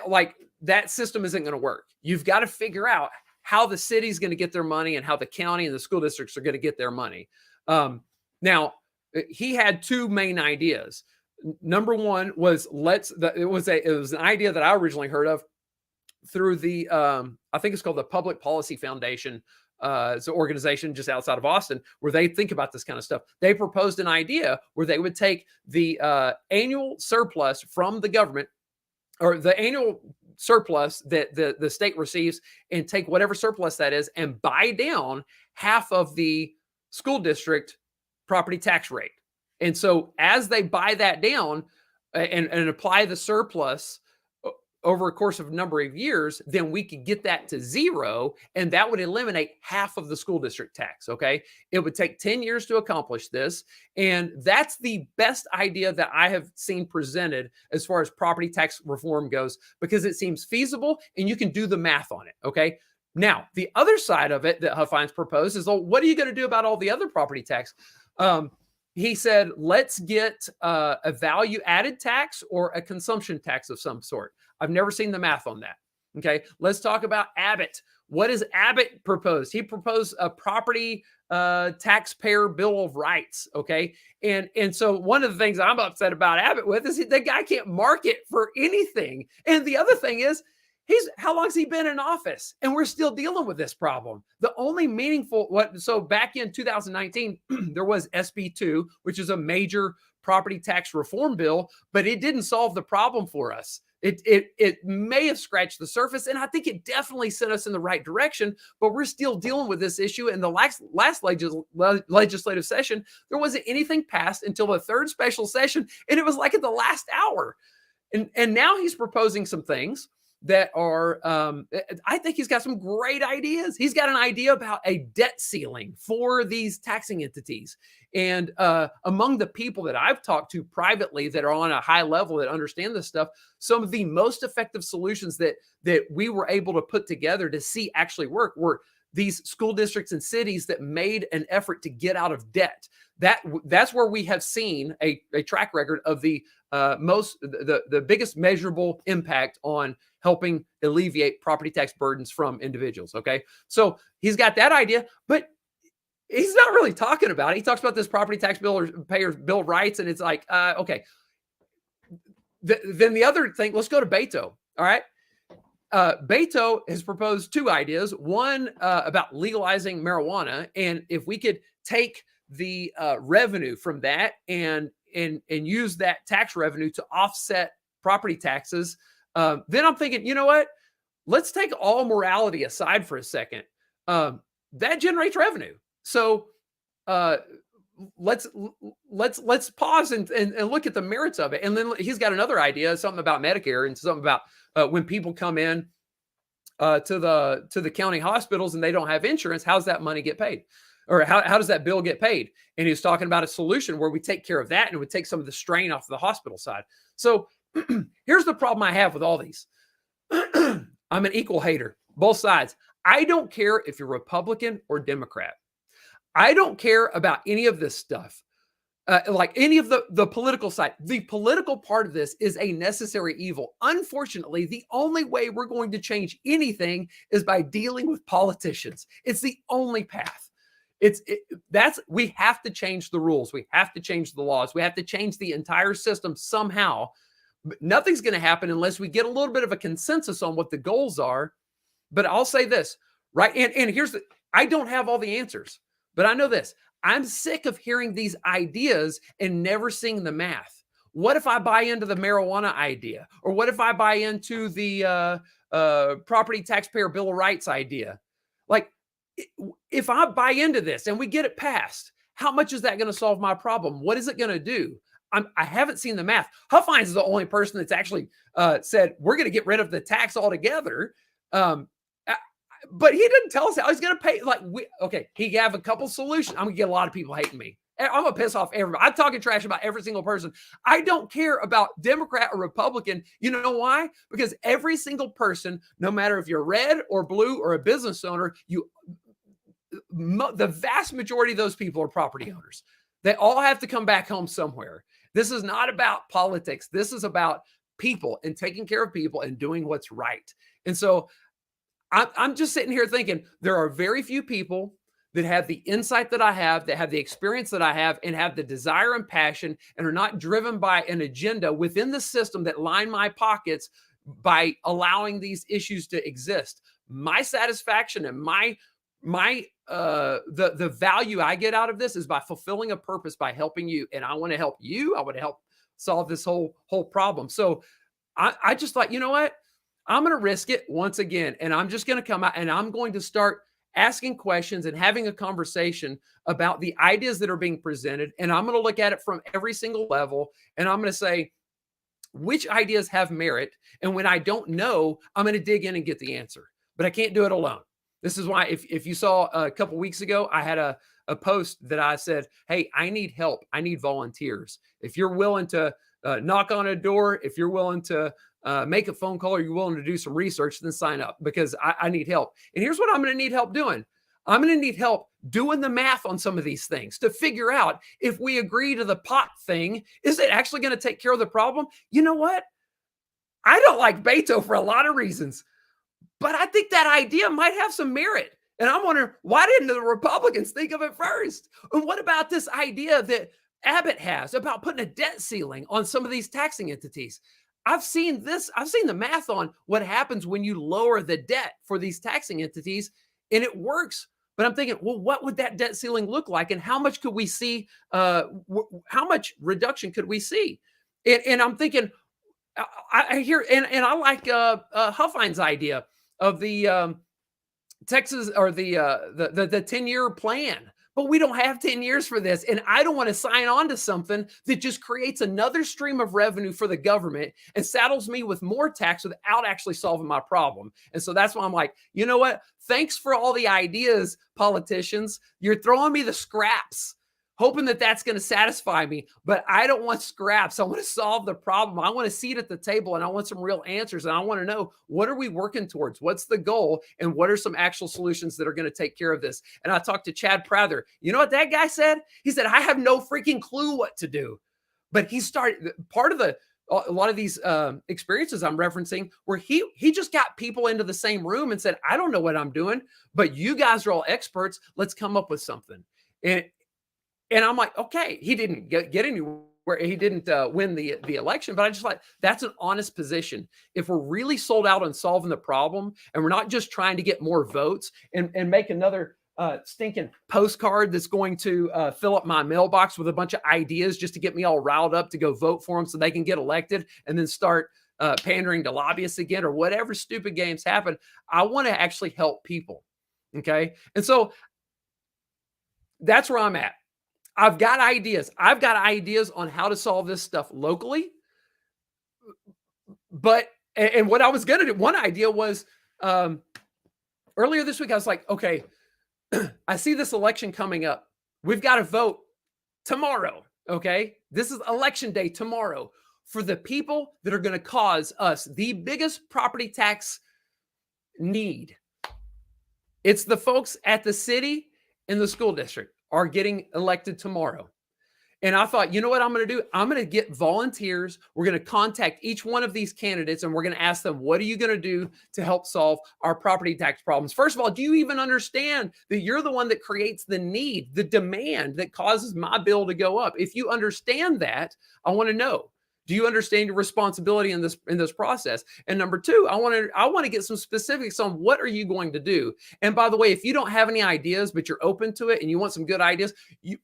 [SPEAKER 1] like that system isn't going to work. You've got to figure out how the city's going to get their money and how the county and the school districts are going to get their money. Now, he had two main ideas. Number one was it was an idea that I originally heard of through the I think it's called the Public Policy Foundation. It's an organization just outside of Austin where they think about this kind of stuff. They proposed an idea where they would take the annual surplus from the government, or the annual surplus that the state receives, and take whatever surplus that is and buy down half of the school district property tax rate. And so as they buy that down and apply the surplus over a course of a number of years, then we could get that to zero, and that would eliminate half of the school district tax. Okay. It would take 10 years to accomplish this. And that's the best idea that I have seen presented as far as property tax reform goes, because it seems feasible and you can do the math on it. Okay. Now, the other side of it that Huffines proposed is, well, what are you going to do about all the other property tax? He said, let's get a value added tax or a consumption tax of some sort. I've never seen the math on that. Okay. Let's talk about Abbott. What does Abbott propose? He proposed a property taxpayer bill of rights. Okay. And so one of the things I'm upset about Abbott with is the guy can't market for anything. And the other thing is, how long has he been in office? And we're still dealing with this problem. The only meaningful, so back in 2019, there was SB2, which is a major property tax reform bill, but it didn't solve the problem for us. It may have scratched the surface, and I think it definitely sent us in the right direction, but we're still dealing with this issue. In the last legislative session, there wasn't anything passed until the third special session, and it was like at the last hour. And now he's proposing some things that are, I think he's got some great ideas. He's got an idea about a debt ceiling for these taxing entities. And among the people that I've talked to privately that are on a high level that understand this stuff, some of the most effective solutions that we were able to put together to see actually work were these school districts and cities that made an effort to get out of debt. That's where we have seen a track record of the biggest measurable impact on helping alleviate property tax burdens from individuals. Okay. So he's got that idea, but he's not really talking about it. He talks about this property tax bill or payers bill of rights. And it's like, okay. Then the other thing, let's go to Beto. All right. Beto has proposed two ideas. One about legalizing marijuana. And if we could take the revenue from that and use that tax revenue to offset property taxes, then I'm thinking, you know what? let's take all morality aside for a second. That generates revenue. So uh, let's pause and look at the merits of it. And then he's got another idea, something about Medicare and something about when people come in to the county hospitals and they don't have insurance, how's that money get paid? Or how does that bill get paid? And he was talking about a solution where we take care of that and it would take some of the strain off the hospital side. So here's the problem I have with all these. I'm an equal hater, both sides. I don't care if you're Republican or Democrat. I don't care about any of this stuff. Like any of the political side. The political part of this is a necessary evil. Unfortunately, the only way we're going to change anything is by dealing with politicians. It's the only path. We have to change the rules. We have to change the laws. We have to change the entire system somehow. But nothing's going to happen unless we get a little bit of a consensus on what the goals are. But I'll say this, right? And I don't have all the answers, but I know this. I'm sick of hearing these ideas and never seeing the math. What if I buy into the marijuana idea? Or what if I buy into the property taxpayer bill of rights idea? Like, if I buy into this and we get it passed, how much is that going to solve my problem? What is it going to do? I haven't seen the math. Huffines is the only person that's actually said, we're going to get rid of the tax altogether. But he didn't tell us how he's going to pay. He have a couple solutions. I'm going to get a lot of people hating me. I'm going to piss off everybody. I'm talking trash about every single person. I don't care about Democrat or Republican. You know why? Because every single person, no matter if you're red or blue or a business owner, the vast majority of those people are property owners. They all have to come back home somewhere. This is not about politics. This is about people and taking care of people and doing what's right. And so I'm just sitting here thinking there are very few people that have the insight that I have, that have the experience that I have, and have the desire and passion and are not driven by an agenda within the system that line my pockets by allowing these issues to exist. My satisfaction and the value I get out of this is by fulfilling a purpose, by helping you. And I want to help you. I want to help solve this whole problem. So I just thought, you know what? I'm going to risk it once again. And I'm just going to come out and I'm going to start asking questions and having a conversation about the ideas that are being presented. And I'm going to look at it from every single level. And I'm going to say, which ideas have merit? And when I don't know, I'm going to dig in and get the answer. But I can't do it alone. This is why if you saw a couple weeks ago, I had a post that I said, hey, I need help. I need volunteers. If you're willing to knock on a door, if you're willing to make a phone call, or you're willing to do some research, then sign up, because I need help. And here's what I'm going to need help doing. I'm going to need help doing the math on some of these things to figure out if we agree to the pot thing, is it actually going to take care of the problem? You know what? I don't like Beto for a lot of reasons, but I think that idea might have some merit. And I'm wondering, why didn't the Republicans think of it first? And what about this idea that Abbott has about putting a debt ceiling on some of these taxing entities? I've seen the math on what happens when you lower the debt for these taxing entities, and it works. But I'm thinking, well, what would that debt ceiling look like? And how much could we see? How much reduction could we see? And I'm thinking, I hear, and I like Huffines' idea of the Texas, or the 10-year plan. But we don't have 10 years for this. And I don't want to sign on to something that just creates another stream of revenue for the government and saddles me with more tax without actually solving my problem. And so that's why I'm like, you know what? Thanks for all the ideas, politicians. You're throwing me the scraps, hoping that that's going to satisfy me. But I don't want scraps. I want to solve the problem. I want a seat at the table, and I want some real answers. And I want to know, what are we working towards? What's the goal? And what are some actual solutions that are going to take care of this? And I talked to Chad Prather. You know what that guy said? He said, I have no freaking clue what to do. But he started, part of a lot of these experiences I'm referencing, where he just got people into the same room and said, I don't know what I'm doing, but you guys are all experts. Let's come up with something. And I'm like, okay, he didn't get anywhere. He didn't win the election, but I just like, that's an honest position. If we're really sold out on solving the problem, and we're not just trying to get more votes and make another stinking postcard that's going to fill up my mailbox with a bunch of ideas just to get me all riled up to go vote for them so they can get elected, and then start pandering to lobbyists again, or whatever stupid games happen. I want to actually help people. Okay. And so that's where I'm at. I've got ideas. I've got ideas on how to solve this stuff locally. But, and what I was going to do, one idea was earlier this week, I was like, okay, I see this election coming up. We've got to vote tomorrow. Okay. This is election day tomorrow for the people that are going to cause us the biggest property tax need. It's the folks at the city and the school district are getting elected tomorrow. And I thought, you know what I'm going to do? I'm going to get volunteers. We're going to contact each one of these candidates and we're going to ask them, what are you going to do to help solve our property tax problems? First of all, do you even understand that you're the one that creates the need, the demand that causes my bill to go up? If you understand that, I want to know. Do you understand your responsibility in this process? And number two, I want to get some specifics on what are you going to do. And by the way, if you don't have any ideas, but you're open to it and you want some good ideas,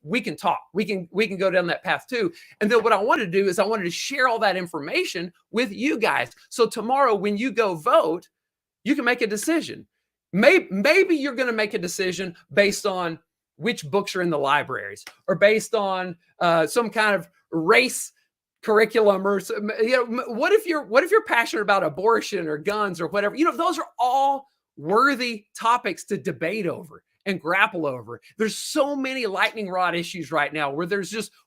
[SPEAKER 1] we can talk. We can go down that path too. And then what I wanted to do is I wanted to share all that information with you guys. So tomorrow when you go vote, you can make a decision. Maybe you're going to make a decision based on which books are in the libraries, or based on some kind of race curriculum, or what if you're passionate about abortion or guns or whatever. Those are all worthy topics to debate over and grapple over. There's so many lightning rod issues right now where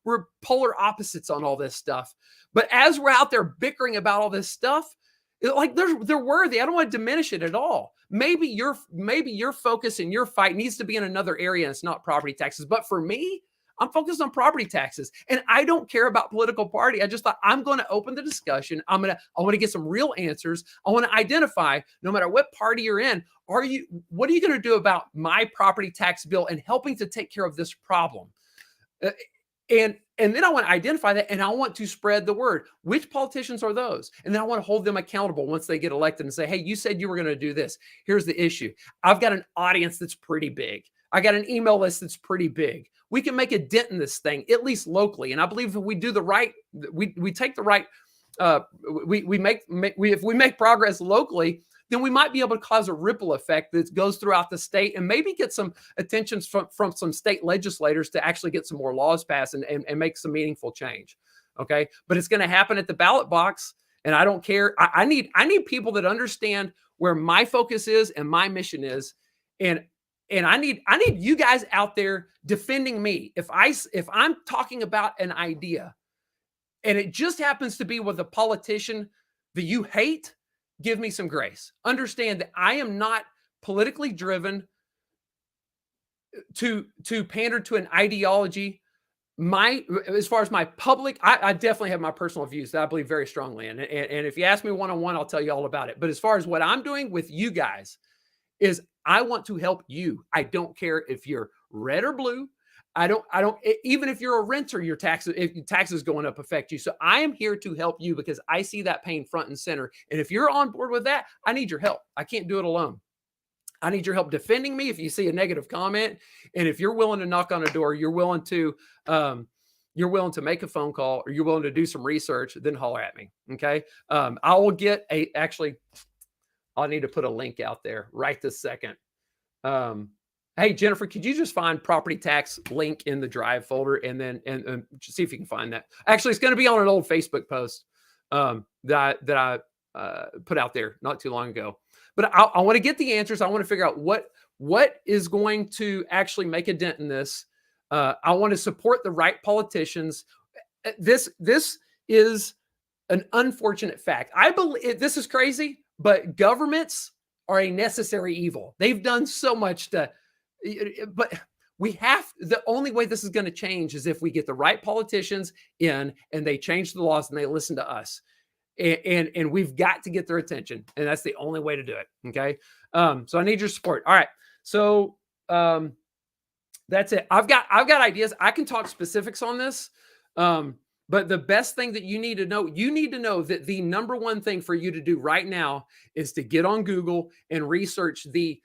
[SPEAKER 1] we're polar opposites on all this stuff. But as we're out there bickering about all this stuff, they're worthy. I don't want to diminish it at all. Maybe your focus and your fight needs to be in another area, and it's not property taxes. But for me, I'm focused on property taxes, and I don't care about political party. I just thought I'm going to open the discussion. I want to get some real answers. I want to identify, no matter what party you're in, what are you going to do about my property tax bill and helping to take care of this problem? And then I want to identify that, and I want to spread the word. Which politicians are those? And then I want to hold them accountable once they get elected and say, hey, you said you were going to do this. Here's the issue. I've got an audience that's pretty big. I got an email list that's pretty big. We can make a dent in this thing, at least locally. And I believe if we do the right, we take the right, if we make progress locally, then we might be able to cause a ripple effect that goes throughout the state and maybe get some attention from some state legislators to actually get some more laws passed and make some meaningful change. Okay. But it's going to happen at the ballot box. And I don't care. I need people that understand where my focus is and my mission is. And I need you guys out there defending me. If I'm talking about an idea and it just happens to be with a politician that you hate, give me some grace. Understand that I am not politically driven to pander to an ideology. As far as my public, I definitely have my personal views that I believe very strongly in. And if you ask me one-on-one, I'll tell you all about it. But as far as what I'm doing with you guys is I want to help you. I don't care if you're red or blue. I don't, even if you're a renter, if your taxes going up affect you. So I am here to help you because I see that pain front and center. And if you're on board with that, I need your help. I can't do it alone. I need your help defending me if you see a negative comment. And if you're willing to knock on a door, you're willing to make a phone call, or you're willing to do some research, then holler at me. Okay. I will get I'll need to put a link out there right this second. Hey, Jennifer, could you just find property tax link in the drive folder and then and see if you can find that? Actually, it's going to be on an old Facebook post that I put out there not too long ago. But I want to get the answers. I want to figure out what is going to actually make a dent in this. I want to support the right politicians. This is an unfortunate fact. I believe this is crazy, but governments are a necessary evil. They've done so much but the only way this is going to change is if we get the right politicians in and they change the laws and they listen to us. And we've got to get their attention. And that's the only way to do it. Okay. So I need your support. All right. So that's it. I've got ideas. I can talk specifics on this. But the best thing that you need to know that the number one thing for you to do right now is to get on Google and research the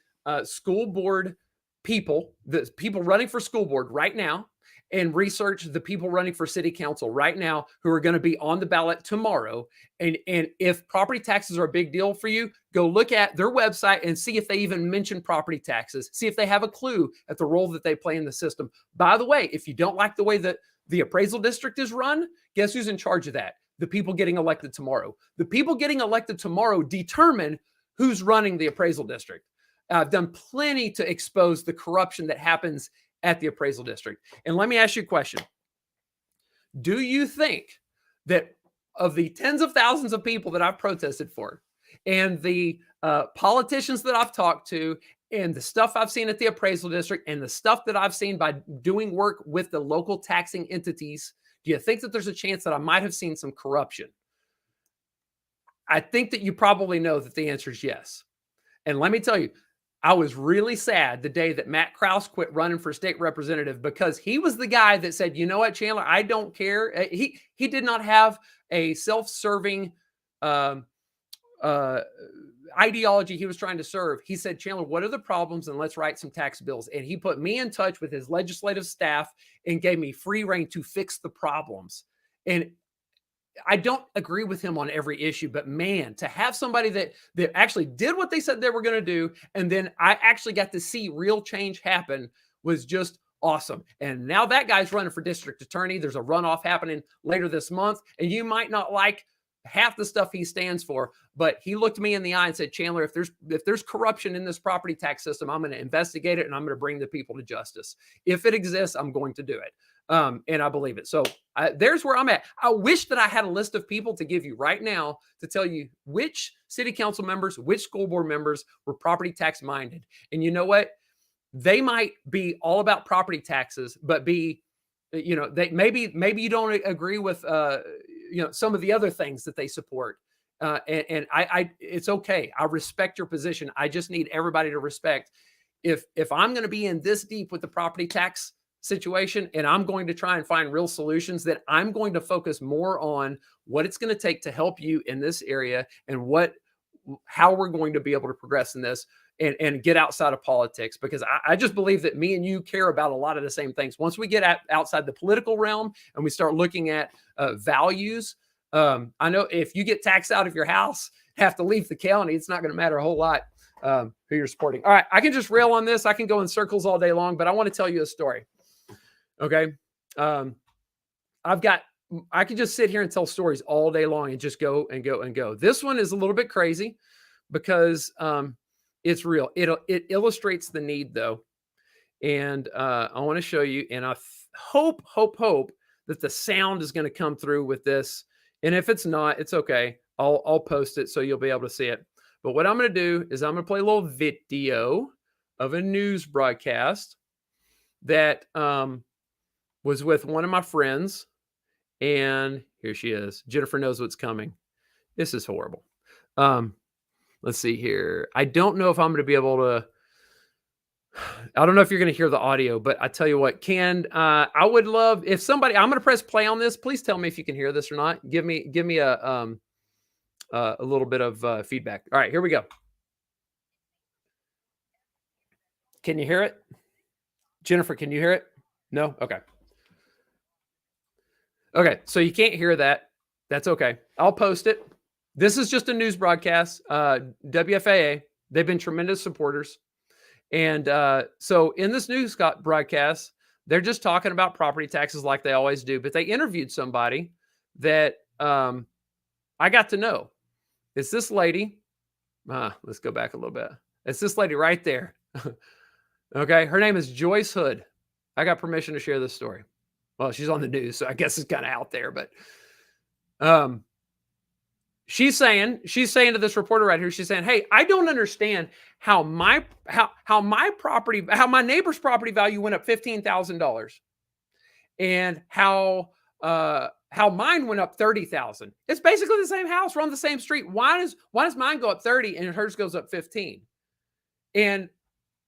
[SPEAKER 1] school board the people running for school board right now, and research the people running for city council right now who are going to be on the ballot tomorrow. And if property taxes are a big deal for you, go look at their website and see if they even mention property taxes. See if they have a clue at the role that they play in the system. By the way, if you don't like the way that the appraisal district is run, guess who's in charge of that? The people getting elected tomorrow. The people getting elected tomorrow determine who's running the appraisal district. I've done plenty to expose the corruption that happens at the appraisal district. And let me ask you a question. Do you think that of the tens of thousands of people that I've protested for and the politicians that I've talked to and the stuff I've seen at the appraisal district and the stuff that I've seen by doing work with the local taxing entities, do you think that there's a chance that I might have seen some corruption? I think that you probably know that the answer is yes. And let me tell you, I was really sad the day that Matt Krause quit running for state representative, because he was the guy that said, you know what, Chandler, I don't care. He did not have a self-serving ideology he was trying to serve. He said, Chandler, what are the problems? And let's write some tax bills. And he put me in touch with his legislative staff and gave me free rein to fix the problems. And I don't agree with him on every issue, but man, to have somebody that actually did what they said they were going to do, and then I actually got to see real change happen, was just awesome. And now that guy's running for district attorney. There's a runoff happening later this month, and you might not like half the stuff he stands for, but he looked me in the eye and said, Chandler, if there's corruption in this property tax system, I'm going to investigate it and I'm going to bring the people to justice. If it exists, I'm going to do it. And I believe it. So there's where I'm at. I wish that I had a list of people to give you right now to tell you which city council members, which school board members were property tax minded. And you know what? They might be all about property taxes, but be, they maybe you don't agree with, some of the other things that they support. And it's okay. I respect your position. I just need everybody to respect if I'm going to be in this deep with the property tax situation and I'm going to try and find real solutions, that I'm going to focus more on what it's going to take to help you in this area and how we're going to be able to progress in this and get outside of politics, because I just believe that me and you care about a lot of the same things. Once we get outside the political realm and we start looking at values, I know if you get taxed out of your house, have to leave the county, it's not going to matter a whole lot who you're supporting. All right, I can just rail on this. I can go in circles all day long, but I want to tell you a story. Okay. I can just sit here and tell stories all day long and just go and go and go. This one is a little bit crazy because it's real. It illustrates the need though. And I want to show you, and I hope that the sound is going to come through with this. And if it's not, it's okay. I'll post it so you'll be able to see it. But what I'm going to do is I'm going to play a little video of a news broadcast that was with one of my friends. And here she is. Jennifer knows what's coming. This is horrible. Let's see here. I don't know if I'm going to be able to. I don't know if you're going to hear the audio, but I tell you what, I would love if somebody, I'm going to press play on this. Please tell me if you can hear this or not. Give me a little bit of feedback. All right, here we go. Can you hear it? Jennifer, can you hear it? No? Okay. Okay, so you can't hear that. That's okay. I'll post it. This is just a news broadcast. WFAA, they've been tremendous supporters. And so in this news broadcast, they're just talking about property taxes like they always do. But they interviewed somebody that I got to know. It's this lady. Let's go back a little bit. It's this lady right there. Okay, her name is Joyce Hood. I got permission to share this story. Well, she's on the news, so I guess it's kind of out there. But she's saying to this reporter right here, she's saying, "Hey, I don't understand how my neighbor's property value went up $15,000, and how mine went up $30,000. It's basically the same house. We're on the same street. Why does mine go up 30 and hers goes up 15?" And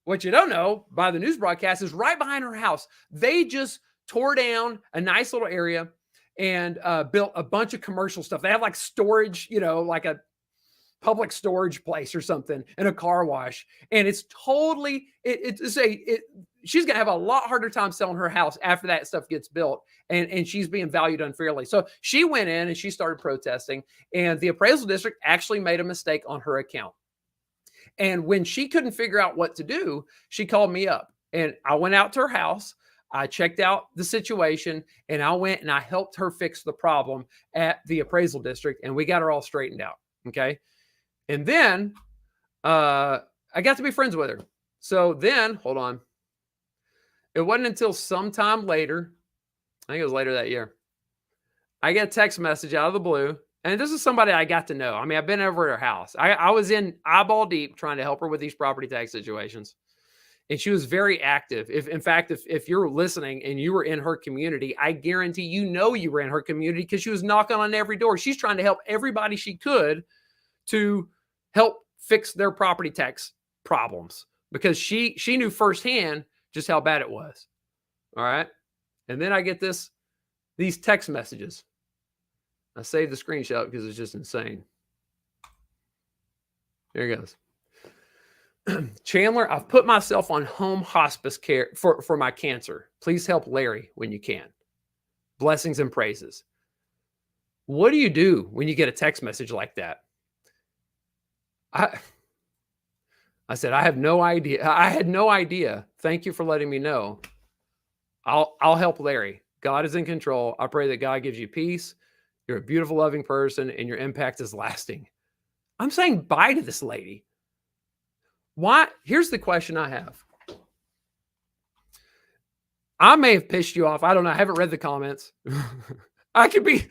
[SPEAKER 1] what you don't know by the news broadcast is right behind her house, they just tore down a nice little area and built a bunch of commercial stuff. They have like storage, like a public storage place or something, and a car wash. And it's totally, she's going to have a lot harder time selling her house after that stuff gets built, and she's being valued unfairly. So she went in and she started protesting, and the appraisal district actually made a mistake on her account. And when she couldn't figure out what to do, she called me up, and I went out to her house. I checked out the situation, and I went and I helped her fix the problem at the appraisal district, and we got her all straightened out. Okay. And then I got to be friends with her. So then, hold on. It wasn't until sometime later, I think it was later that year, I get a text message out of the blue. And this is somebody I got to know. I mean, I've been over at her house. I was in eyeball deep trying to help her with these property tax situations. And she was very active. In fact, if you're listening and you were in her community, I guarantee you were in her community because she was knocking on every door. She's trying to help everybody she could to help fix their property tax problems because she knew firsthand just how bad it was. All right. And then I get these text messages. I saved the screenshot because it's just insane. There it goes. Chandler, I've put myself on home hospice care for my cancer. Please help Larry when you can. Blessings and praises. What do you do when you get a text message like that? I said, I have no idea. I had no idea. Thank you for letting me know. I'll help Larry. God is in control. I pray that God gives you peace. You're a beautiful, loving person, and your impact is lasting. I'm saying bye to this lady. Why? Here's the question I have. I may have pissed you off. I don't know. I haven't read the comments. I could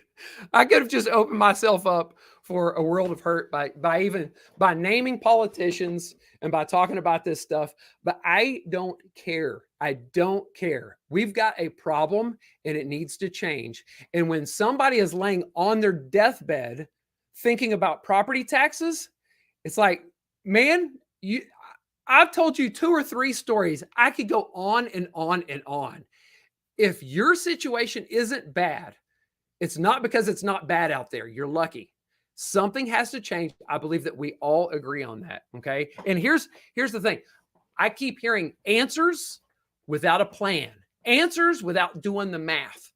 [SPEAKER 1] have just opened myself up for a world of hurt by naming politicians and by talking about this stuff. But I don't care. I don't care. We've got a problem and it needs to change. And when somebody is laying on their deathbed thinking about property taxes, it's like, man, I've told you 2 or 3 stories. I could go on and on and on. If your situation isn't bad, it's not because it's not bad out there. You're lucky. Something has to change. I believe that we all agree on that. Okay. And here's the thing. I keep hearing answers without a plan, answers without doing the math.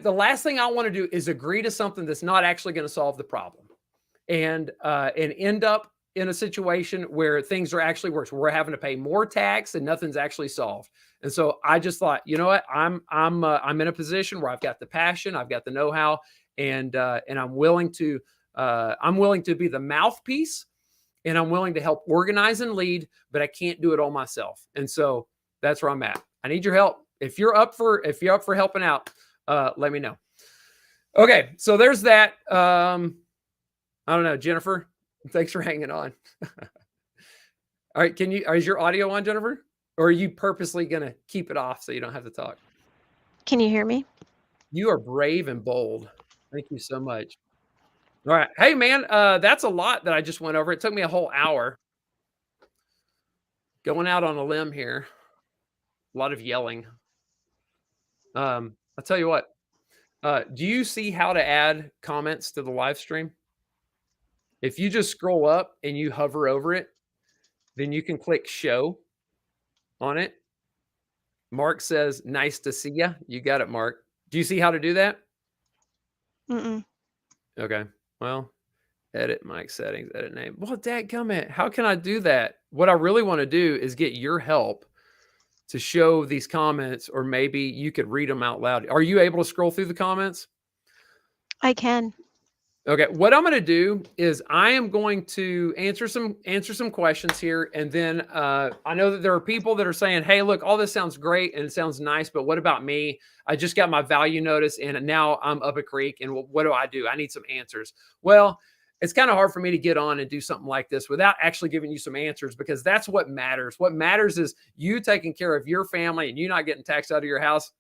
[SPEAKER 1] The last thing I want to do is agree to something that's not actually going to solve the problem and end up in a situation where things are actually worse. We're having to pay more tax and nothing's actually solved. And so I just thought, you know what? I'm in a position where I've got the passion, I've got the know-how, and I'm willing to be the mouthpiece, and I'm willing to help organize and lead, but I can't do it all myself. And so that's where I'm at. I need your help. If you're up for helping out, let me know. Okay, so there's that. I don't know, Jennifer. Thanks for hanging on. All right, is your audio on, Jennifer? Or are you purposely going to keep it off so you don't have to talk?
[SPEAKER 2] Can you hear me?
[SPEAKER 1] You are brave and bold. Thank you so much. All right. Hey, man, that's a lot that I just went over. It took me a whole hour. Going out on a limb here. A lot of yelling. I'll tell you what. Do you see how to add comments to the live stream? If you just scroll up and you hover over it, then you can click show on it. Mark says, nice to see you. You got it, Mark. Do you see how to do that?
[SPEAKER 2] Mm-mm.
[SPEAKER 1] Okay. Well, edit mic settings, edit name. Well, dadgummit, how can I do that? What I really want to do is get your help to show these comments, or maybe you could read them out loud. Are you able to scroll through the comments?
[SPEAKER 2] I can.
[SPEAKER 1] Okay, what I'm going to do is I am going to answer some questions here, and then I know that there are people that are saying, "Hey, look, all this sounds great and it sounds nice, but what about me? I just got my value notice, and now I'm up a creek, and what do I do? I need some answers." Well, it's kind of hard for me to get on and do something like this without actually giving you some answers, because that's what matters. What matters is you taking care of your family and you not getting taxed out of your house.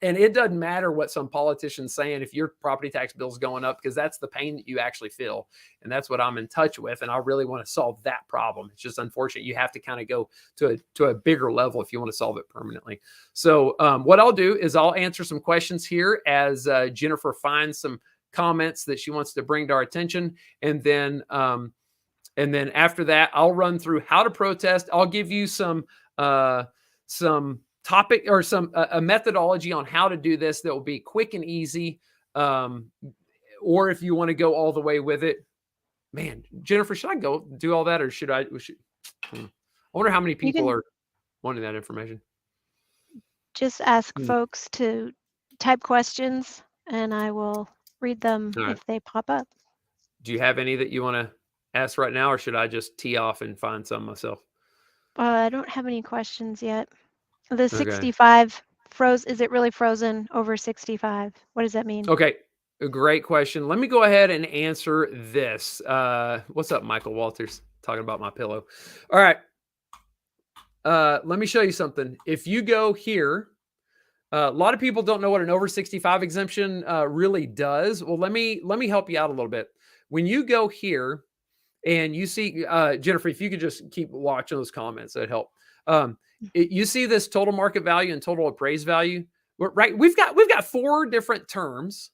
[SPEAKER 1] And it doesn't matter what some politician's saying if your property tax bill is going up, because that's the pain that you actually feel. And that's what I'm in touch with. And I really want to solve that problem. It's just unfortunate. You have to kind of go to a bigger level if you want to solve it permanently. So what I'll do is I'll answer some questions here as Jennifer finds some comments that she wants to bring to our attention. And then And then after that, I'll run through how to protest. I'll give you some topic or a methodology on how to do this that will be quick and easy. Or if you want to go all the way with it, man, Jennifer, should I go do all that, or should I? I wonder how many people are wanting that information.
[SPEAKER 2] Just ask folks to type questions, and I will read them if they pop up.
[SPEAKER 1] Do you have any that you want to ask right now, or should I just tee off and find some myself?
[SPEAKER 2] I don't have any questions yet. The 65 froze. Is it really frozen over 65? What does that mean?
[SPEAKER 1] Okay. A great question. Let me go ahead and answer this. What's up, Michael Walters? Talking about my pillow. All right. Let me show you something. If you go here, a lot of people don't know what an over 65 exemption really does. Well, let me help you out a little bit. When you go here and you see, Jennifer, if you could just keep watching those comments, that'd help. You see this total market value and total appraised value, right? We've got 4 different terms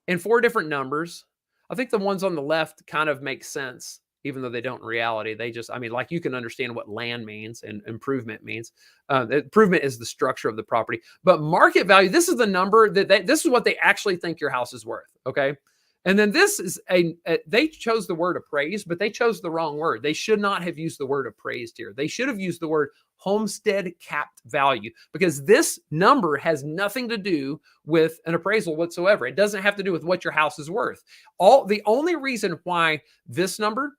[SPEAKER 1] and 4 different numbers. I think the ones on the left kind of make sense, even though they don't in reality. They just, I mean, like you can understand what land means and improvement means. Improvement is the structure of the property. But market value, this is the number this is what they actually think your house is worth, okay? And then this is they chose the word appraised, but they chose the wrong word. They should not have used the word appraised here. They should have used the word homestead capped value, because this number has nothing to do with an appraisal whatsoever. It doesn't have to do with what your house is worth. The only reason why this number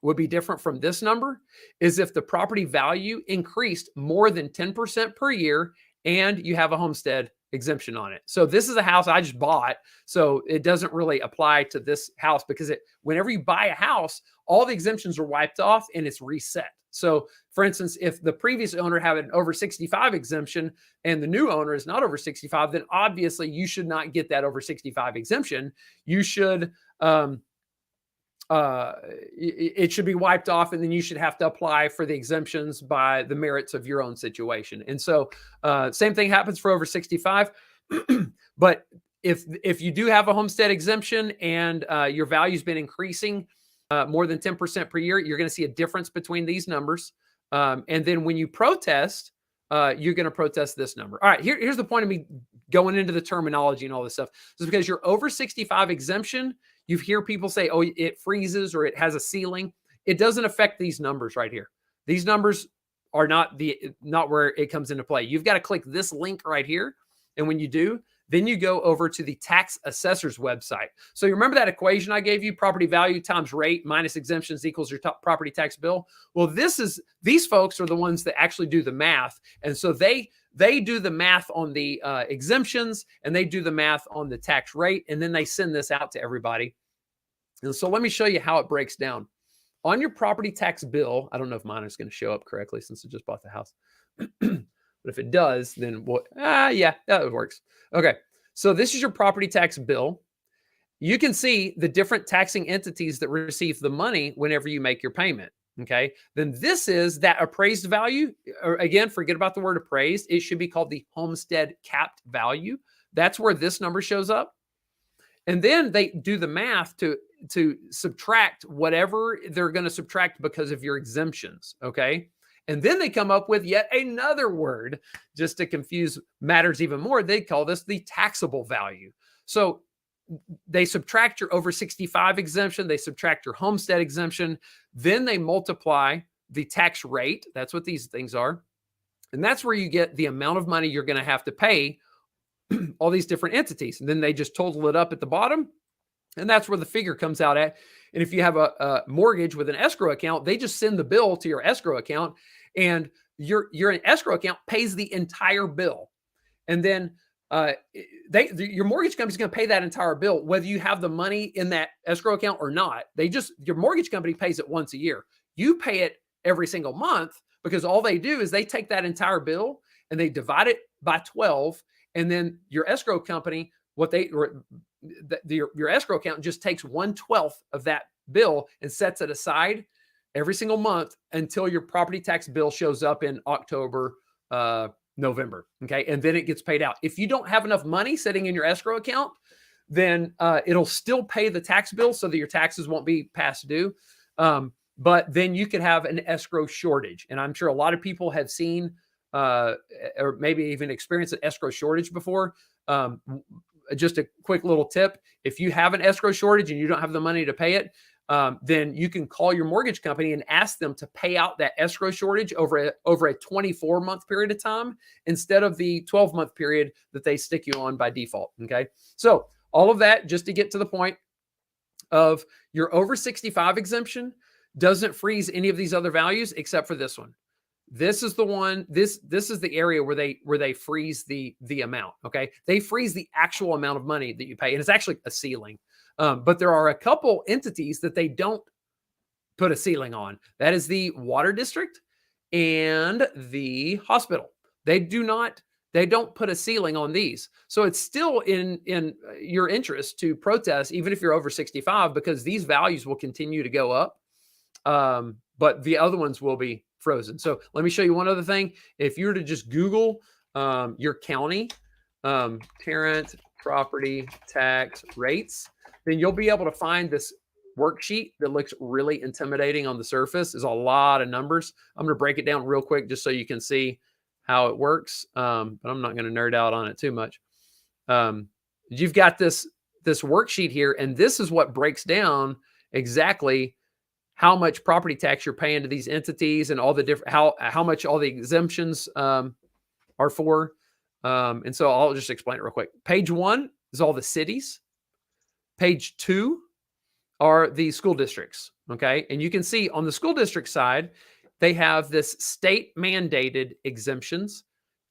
[SPEAKER 1] would be different from this number is if the property value increased more than 10% per year and you have a homestead exemption on it. So this is a house I just bought, so it doesn't really apply to this house, because whenever you buy a house, all the exemptions are wiped off and it's reset. So for instance, if the previous owner had an over 65 exemption and the new owner is not over 65, then obviously you should not get that over 65 exemption. You should it should be wiped off, and then you should have to apply for the exemptions by the merits of your own situation. And so same thing happens for over 65. But if you do have a homestead exemption and your value's been increasing more than 10% per year, you're going to see a difference between these numbers. And then when you protest, you're going to protest this number. All right, here's the point of me going into the terminology and all this stuff. This is because your over 65 exemption, you hear people say, oh, it freezes or it has a ceiling. It doesn't affect these numbers right here. These numbers are not where it comes into play. You've got to click this link right here. And when you do, then you go over to the tax assessor's website. So you remember that equation I gave you, property value times rate minus exemptions equals your top property tax bill? Well, these folks are the ones that actually do the math. And so they do the math on the exemptions, and they do the math on the tax rate, and then they send this out to everybody. And so let me show you how it breaks down. On your property tax bill, I don't know if mine is going to show up correctly since I just bought the house. But if it does, then what? Yeah, that works. Okay, so this is your property tax bill. You can see the different taxing entities that receive the money whenever you make your payment. Okay, then this is that appraised value. Or again, forget about the word appraised. It should be called the homestead capped value. That's where this number shows up. And then they do the math to subtract whatever they're going to subtract because of your exemptions. Okay. And then they come up with yet another word just to confuse matters even more. They call this the taxable value. So they subtract your over 65 exemption. They subtract your homestead exemption. Then they multiply the tax rate. That's what these things are. And that's where you get the amount of money you're going to have to pay all these different entities. And then they just total it up at the bottom. And that's where the figure comes out at. And if you have a mortgage with an escrow account, they just send the bill to your escrow account, and your escrow account pays the entire bill. And then your mortgage company is going to pay that entire bill, whether you have the money in that escrow account or not. Your mortgage company pays it once a year. You pay it every single month, because all they do is they take that entire bill and they divide it by 12. And then your escrow company, your escrow account just takes 1/12 of that bill and sets it aside every single month until your property tax bill shows up in October, November. Okay. And then it gets paid out. If you don't have enough money sitting in your escrow account, then it'll still pay the tax bill so that your taxes won't be past due. but then you could have an escrow shortage. And I'm sure a lot of people have seen or maybe even experienced an escrow shortage before. Just a quick little tip. If you have an escrow shortage and you don't have the money to pay it, then you can call your mortgage company and ask them to pay out that escrow shortage over a 24-month period of time instead of the 12-month period that they stick you on by default. Okay. So all of that just to get to the point of your over 65 exemption doesn't freeze any of these other values except for this one. This is the one, this is the area where they freeze the amount. Okay. They freeze the actual amount of money that you pay. And it's actually a ceiling. But there are a couple entities that they don't put a ceiling on. That is the water district and the hospital. They don't put a ceiling on these. So it's still in your interest to protest, even if you're over 65, because these values will continue to go up. But the other ones will be frozen. So let me show you one other thing. If you were to just Google your county parent property tax rates, then you'll be able to find this worksheet that looks really intimidating on the surface. There's a lot of numbers. I'm going to break it down real quick just so you can see how it works. But I'm not going to nerd out on it too much. You've got this worksheet here, and this is what breaks down exactly how much property tax you're paying to these entities and all the different, how much all the exemptions are for. And so I'll just explain it real quick. Page 1 is all the cities. Page 2 are the school districts. Okay. And you can see on the school district side, they have this state mandated exemptions.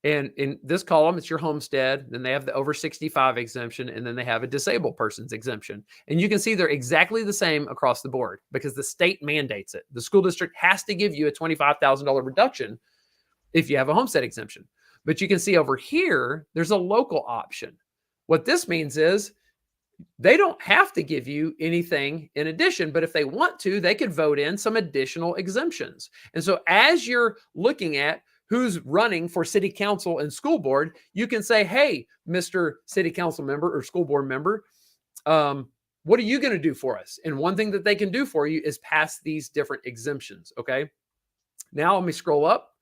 [SPEAKER 1] And in this column, it's your homestead. Then they have the over 65 exemption, and then they have a disabled person's exemption. And you can see they're exactly the same across the board because the state mandates it. The school district has to give you a $25,000 reduction if you have a homestead exemption. But you can see over here, there's a local option. What this means is they don't have to give you anything in addition, but if they want to, they could vote in some additional exemptions. And so as you're looking at who's running for city council and school board, you can say, hey, Mr. City Council member or school board member, what are you going to do for us? And one thing that they can do for you is pass these different exemptions. Okay. Now let me scroll up.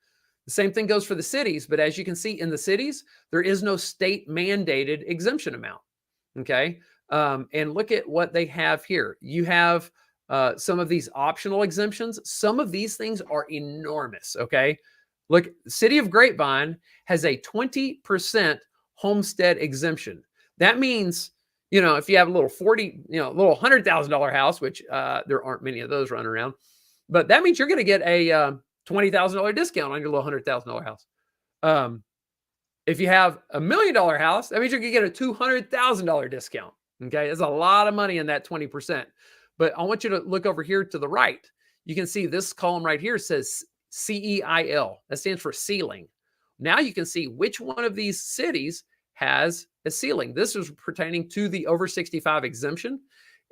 [SPEAKER 1] The same thing goes for the cities, but as you can see in the cities, there is no state mandated exemption amount. Okay. And look at what they have here. You have some of these optional exemptions. Some of these things are enormous. Okay. Look, City of Grapevine has a 20% homestead exemption. That means, if you have a little little $100,000 house, which there aren't many of those running around, but that means you're going to get a $20,000 discount on your little $100,000 house. If you have $1 million house, that means you're going to get a $200,000 discount. Okay. There's a lot of money in that 20%, but I want you to look over here to the right. You can see this column right here says CEIL. That stands for ceiling. Now you can see which one of these cities has a ceiling. This is pertaining to the over 65 exemption.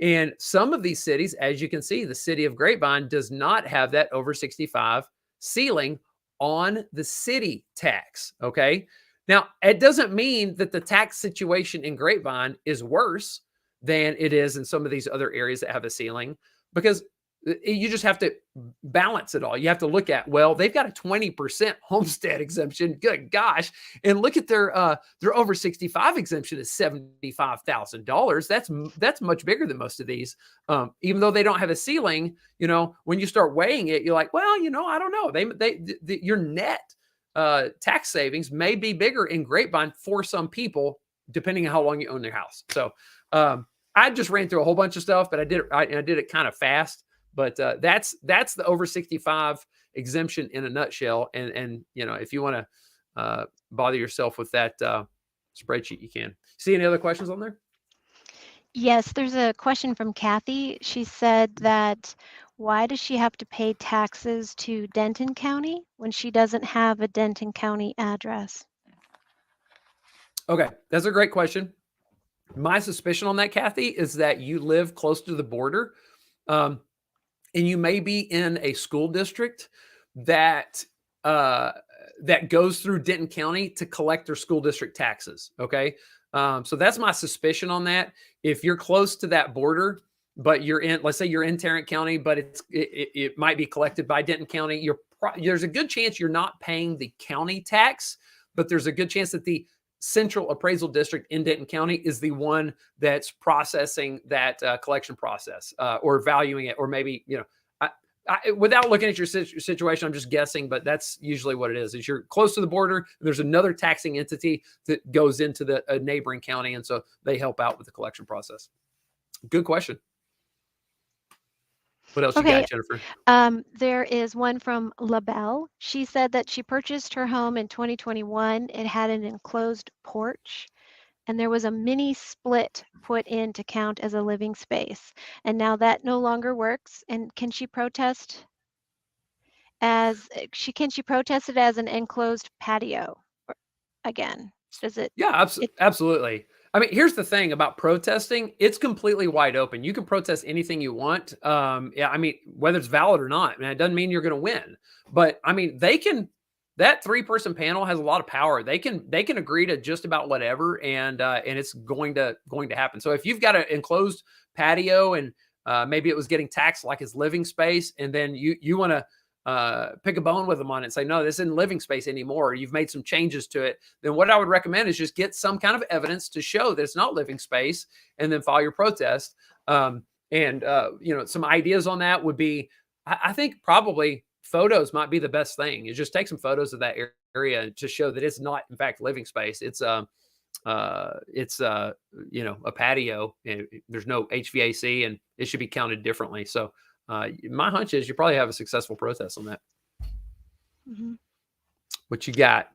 [SPEAKER 1] And some of these cities, as you can see, the city of Grapevine does not have that over 65 ceiling on the city tax. Okay. Now, it doesn't mean that the tax situation in Grapevine is worse than it is in some of these other areas that have a ceiling, because you just have to balance it all. You have to look at, well, they've got a 20% homestead exemption. Good gosh. And look at their over 65 exemption is $75,000. That's much bigger than most of these. Even though they don't have a ceiling, when you start weighing it, you're like, well, I don't know. Your net tax savings may be bigger in Grapevine for some people, depending on how long you own their house. So I just ran through a whole bunch of stuff, but I did it kind of fast. But that's the over 65 exemption in a nutshell. And if you want to bother yourself with that spreadsheet, you can. See any other questions on there?
[SPEAKER 2] Yes, there's a question from Kathy. She said that why does she have to pay taxes to Denton County when she doesn't have a Denton County address?
[SPEAKER 1] Okay, that's a great question. My suspicion on that, Kathy, is that you live close to the border. And you may be in a school district that goes through Denton County to collect their school district taxes. Okay. So that's my suspicion on that. If you're close to that border, but you're in, let's say you're in Tarrant County, but it might be collected by Denton County. There's a good chance you're not paying the county tax, but there's a good chance that the central appraisal district in Denton County is the one that's processing that collection process or valuing it, or maybe, without looking at your situation, I'm just guessing, but that's usually what it is. Is you're close to the border, there's another taxing entity that goes into the neighboring county, and so they help out with the collection process. Good question. What else you got, Jennifer?
[SPEAKER 2] There is one from LaBelle. She said that she purchased her home in 2021. It had an enclosed porch, and there was a mini split put in to count as a living space. And now that no longer works. And can she protest it as an enclosed patio again? Does it?
[SPEAKER 1] Yeah, absolutely. I mean, here's the thing about protesting. It's completely wide open. You can protest anything you want. Yeah, I mean, whether it's valid or not, it doesn't mean you're going to win. But I mean, that 3-person panel has a lot of power. They can agree to just about whatever, and it's going to happen. So if you've got an enclosed patio and maybe it was getting taxed like as living space, and then you want to pick a bone with them on it and say, no, this isn't living space anymore, you've made some changes to it, then what I would recommend is just get some kind of evidence to show that it's not living space, and then file your protest. Some ideas on that would be, I think probably photos might be the best thing. You just take some photos of that area to show that it's not in fact living space. It's a patio. There's no HVAC, and it should be counted differently. So my hunch is you probably have a successful protest on that.
[SPEAKER 2] Mm-hmm.
[SPEAKER 1] What you got?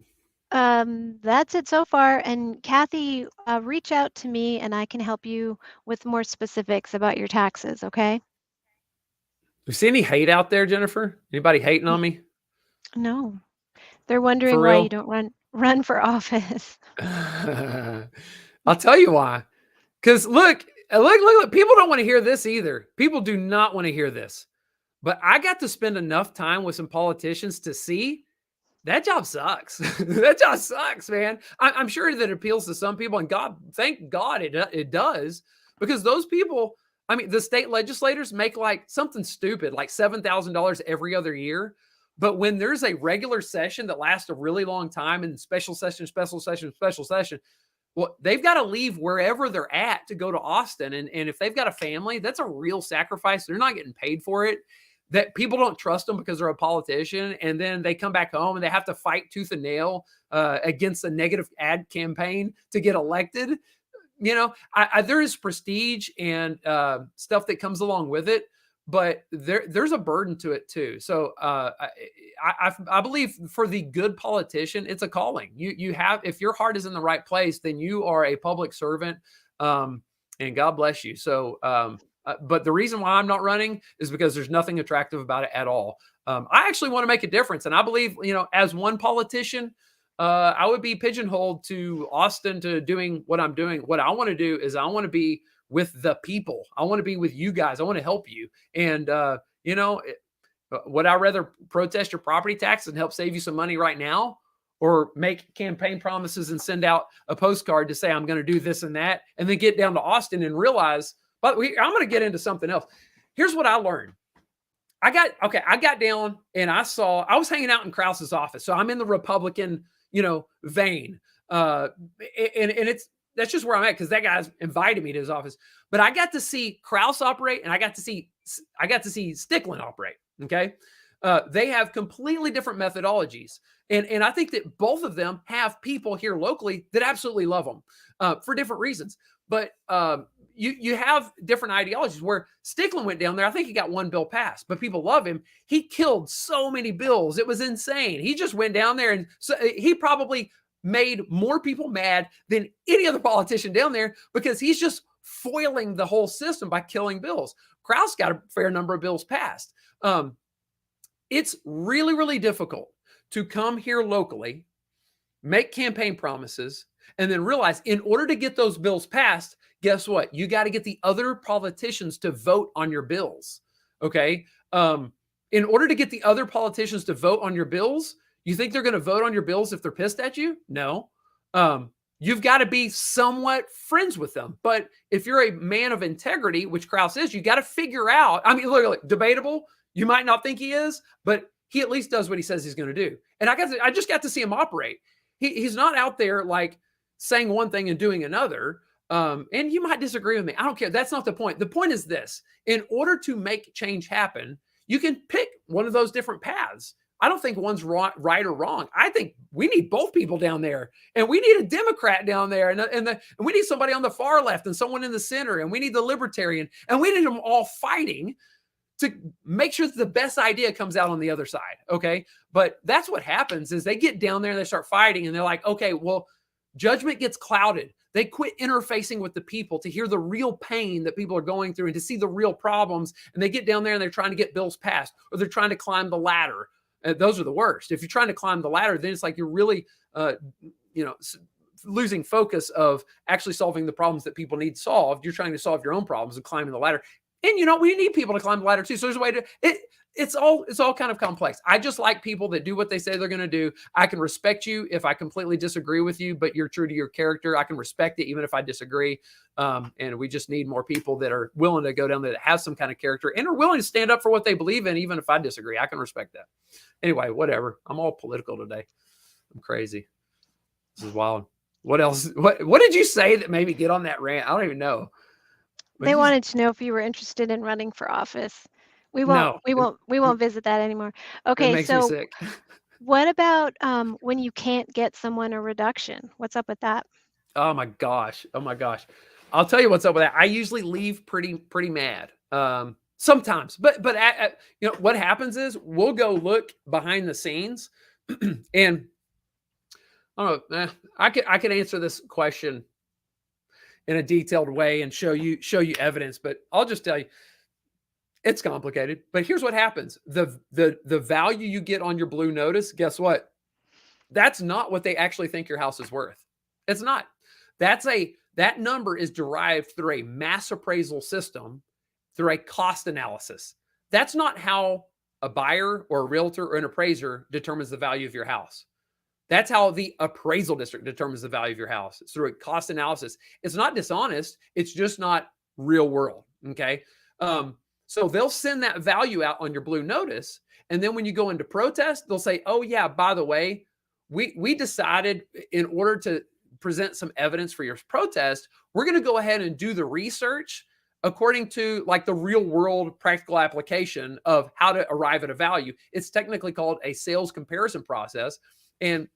[SPEAKER 2] That's it so far. And Kathy, reach out to me and I can help you with more specifics about your taxes. Okay.
[SPEAKER 1] You see any hate out there, Jennifer? Anybody hating on me?
[SPEAKER 2] No, they're wondering
[SPEAKER 1] For
[SPEAKER 2] why
[SPEAKER 1] real?
[SPEAKER 2] you don't run for office.
[SPEAKER 1] I'll tell you why. Because look, people don't want to hear this either. People do not want to hear this. But I got to spend enough time with some politicians to see that job sucks. That job sucks, man. I'm sure that it appeals to some people, and thank God it does, because those people, I mean, the state legislators make like something stupid, like $7,000 every other year. But when there's a regular session that lasts a really long time, and special session, well, they've got to leave wherever they're at to go to Austin. And if they've got a family, that's a real sacrifice. They're not getting paid for it. That people don't trust them because they're a politician. And then they come back home and they have to fight tooth and nail against a negative ad campaign to get elected. There is prestige and stuff that comes along with it, but there's a burden to it too. So I believe for the good politician, it's a calling. You have, if your heart is in the right place, then you are a public servant, and God bless you. So, but the reason why I'm not running is because there's nothing attractive about it at all. I actually want to make a difference, and I believe, as one politician, I would be pigeonholed to Austin to doing what I'm doing. What I want to do is I want to be with the people. I want to be with you guys. I want to help you. And, would I rather protest your property tax and help save you some money right now, or make campaign promises and send out a postcard to say I'm going to do this and that, and then get down to Austin and realize, but I'm going to get into something else. Here's what I learned. I got down and I was hanging out in Krause's office. So I'm in the Republican, vein. That's just where I'm at, because that guy's invited me to his office. But I got to see Krause operate, and I got to see Sticklin operate. Okay. They have completely different methodologies. And I think that both of them have people here locally that absolutely love them for different reasons. But you have different ideologies. Where Sticklin went down there, I think he got one bill passed, but people love him. He killed so many bills. It was insane. He just went down there, and so he probably made more people mad than any other politician down there, because he's just foiling the whole system by killing bills. Krause got a fair number of bills passed. It's really, really difficult to come here locally, make campaign promises, and then realize in order to get those bills passed, guess what? You got to get the other politicians to vote on your bills. Okay. In order to get the other politicians to vote on your bills, you think they're going to vote on your bills if they're pissed at you? No. you've got to be somewhat friends with them. But if you're a man of integrity, which Krause is, you got to figure out. I mean, look, debatable. You might not think he is, but he at least does what he says he's going to do. And I just got to see him operate. He's not out there like saying one thing and doing another. And you might disagree with me. I don't care. That's not the point. The point is this: in order to make change happen, you can pick one of those different paths. I don't think one's right or wrong. I think we need both people down there, and we need a Democrat down there, and we need somebody on the far left and someone in the center, and we need the libertarian, and we need them all fighting to make sure that the best idea comes out on the other side. Okay. But that's what happens is they get down there and they start fighting, and they're like, okay, well, judgment gets clouded. They quit interfacing with the people to hear the real pain that people are going through and to see the real problems. And they get down there and they're trying to get bills passed, or they're trying to climb the ladder. Those are the worst. If you're trying to climb the ladder, then it's like you're really, losing focus of actually solving the problems that people need solved. You're trying to solve your own problems and climbing the ladder. And we need people to climb the ladder too. So there's a way to it. It's all kind of complex. I just like people that do what they say they're going to do. I can respect you if I completely disagree with you, but you're true to your character. I can respect it even if I disagree. And we just need more people that are willing to go down there that have some kind of character and are willing to stand up for what they believe in, even if I disagree. I can respect that. Anyway, whatever. I'm all political today. I'm crazy. This is wild. What else? What did you say that made me get on that rant? I don't even know.
[SPEAKER 2] They wanted to know if you were interested in running for office. We won't visit that anymore. Okay,
[SPEAKER 1] it makes me sick.
[SPEAKER 2] What about when you can't get someone a reduction? What's up with that?
[SPEAKER 1] Oh my gosh. I'll tell you what's up with that. I usually leave pretty mad. Sometimes, but what happens is we'll go look behind the scenes, and I don't know. I could answer this question in a detailed way and show you evidence, but I'll just tell you it's complicated. But here's what happens: the value you get on your blue notice, guess what? That's not what they actually think your house is worth. It's not. That number is derived through a mass appraisal system, through a cost analysis. That's not how a buyer or a realtor or an appraiser determines the value of your house. That's how the appraisal district determines the value of your house. It's through a cost analysis. It's not dishonest. It's just not real world. Okay. So they'll send that value out on your blue notice. And then when you go into protest, they'll say, oh yeah, by the way, we decided in order to present some evidence for your protest, we're going to go ahead and do the research according to like the real world practical application of how to arrive at a value. It's technically called a sales comparison process. And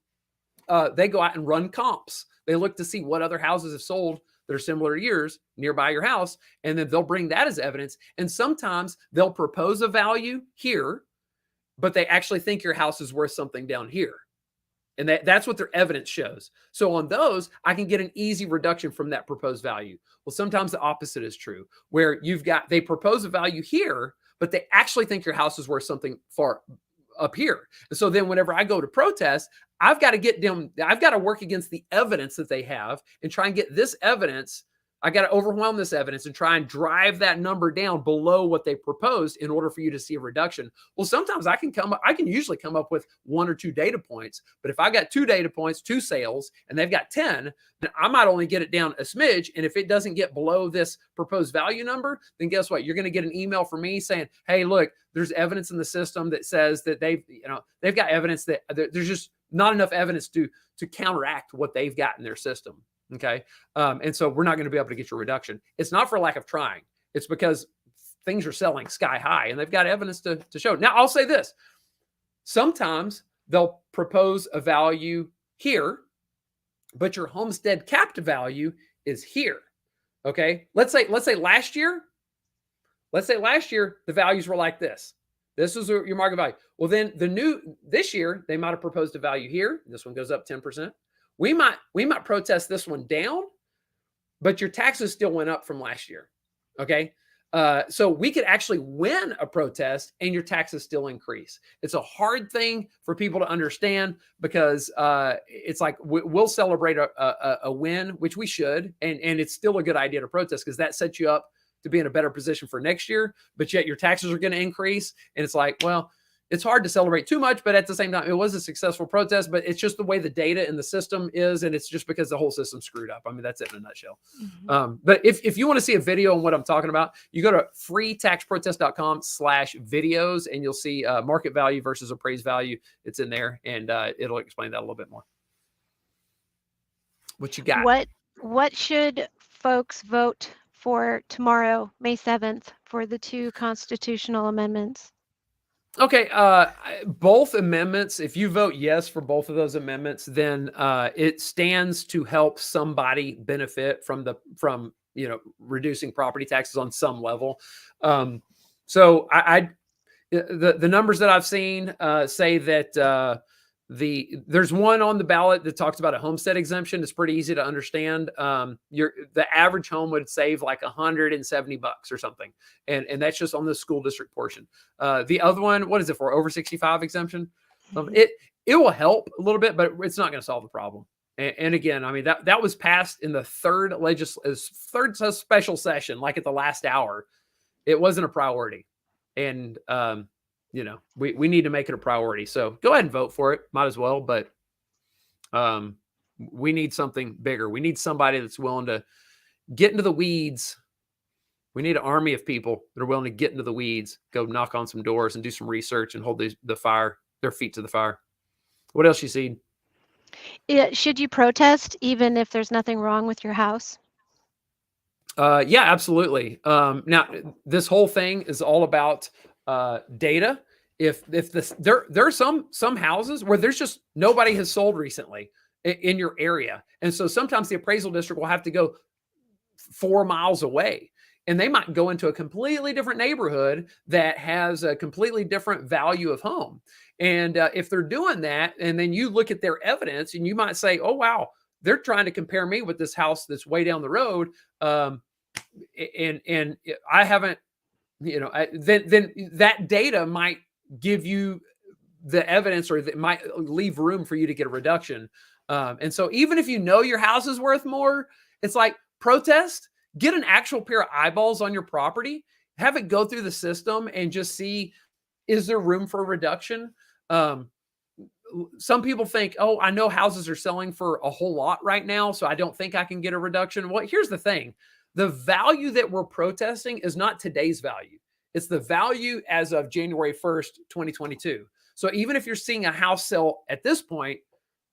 [SPEAKER 1] they go out and run comps. They look to see what other houses have sold that are similar years nearby your house, and then they'll bring that as evidence. And sometimes they'll propose a value here, but they actually think your house is worth something down here. And that's what their evidence shows. So on those, I can get an easy reduction from that proposed value. Well, sometimes the opposite is true, where they propose a value here, but they actually think your house is worth something far up here. And so then whenever I go to protest, I've got to work against the evidence that they have and try and get this evidence. I got to overwhelm this evidence and try and drive that number down below what they proposed in order for you to see a reduction. Well, sometimes I can usually come up with 1 or 2 data points, but if I got 2 data points, 2 sales, and they've got 10, then I might only get it down a smidge. And if it doesn't get below this proposed value number, then guess what? You're going to get an email from me saying, hey, look, there's evidence in the system that says that they've got evidence that there's just not enough evidence to counteract what they've got in their system. Okay. And so we're not going to be able to get your reduction. It's not for lack of trying. It's because things are selling sky high and they've got evidence to show. Now, I'll say this. Sometimes they'll propose a value here, but your homestead capped value is here. Okay. Let's say last year, the values were like this. This was your market value. Well, then this year, they might have proposed a value here. This one goes up 10%. We might protest this one down, but your taxes still went up from last year. Okay. So we could actually win a protest and your taxes still increase. It's a hard thing for people to understand because it's like we'll celebrate a win, which we should. And it's still a good idea to protest because that sets you up to be in a better position for next year, but yet your taxes are going to increase. And it's like, well, it's hard to celebrate too much, but at the same time, it was a successful protest, but it's just the way the data in the system is. And it's just because the whole system's screwed up. I mean, that's it in a nutshell. But if you want to see a video on what I'm talking about, you go to freetaxprotest.com/videos and you'll see market value versus appraised value. It's in there, and it'll explain that a little bit more. What you got?
[SPEAKER 2] What should folks vote for tomorrow, May 7th, for the 2 constitutional amendments?
[SPEAKER 1] Okay, both amendments, if you vote yes for both of those amendments, then it stands to help somebody benefit from reducing property taxes on some level. So the numbers that I've seen say that there's one on the ballot that talks about a homestead exemption. It's pretty easy to understand. The average home would save like $170 or something, and that's just on the school district portion. The other one, what is it for? Over 65 exemption. It will help a little bit, but it's not going to solve the problem. And again, I mean that was passed in the third special session, like at the last hour. It wasn't a priority, and we need to make it a priority. So go ahead and vote for it. Might as well. But we need something bigger. We need somebody that's willing to get into the weeds. We need an army of people that are willing to get into the weeds, go knock on some doors and do some research and hold their feet to the fire. What else you see?
[SPEAKER 2] Should you protest even if there's nothing wrong with your house?
[SPEAKER 1] Yeah, absolutely. Now, this whole thing is all about data. If there are some houses where there's just nobody has sold recently in your area, and so sometimes the appraisal district will have to go 4 miles away, and they might go into a completely different neighborhood that has a completely different value of home. And if they're doing that, and then you look at their evidence, and you might say, "Oh wow, they're trying to compare me with this house that's way down the road," and I haven't. Then that data might give you the evidence, or that might leave room for you to get a reduction. And so even if you know your house is worth more, it's like protest, get an actual pair of eyeballs on your property, have it go through the system and just see, is there room for a reduction? Some people think, oh, I know houses are selling for a whole lot right now, so I don't think I can get a reduction. Well, here's the thing. The value that we're protesting is not today's value. It's the value as of January 1st, 2022. So even if you're seeing a house sell at this point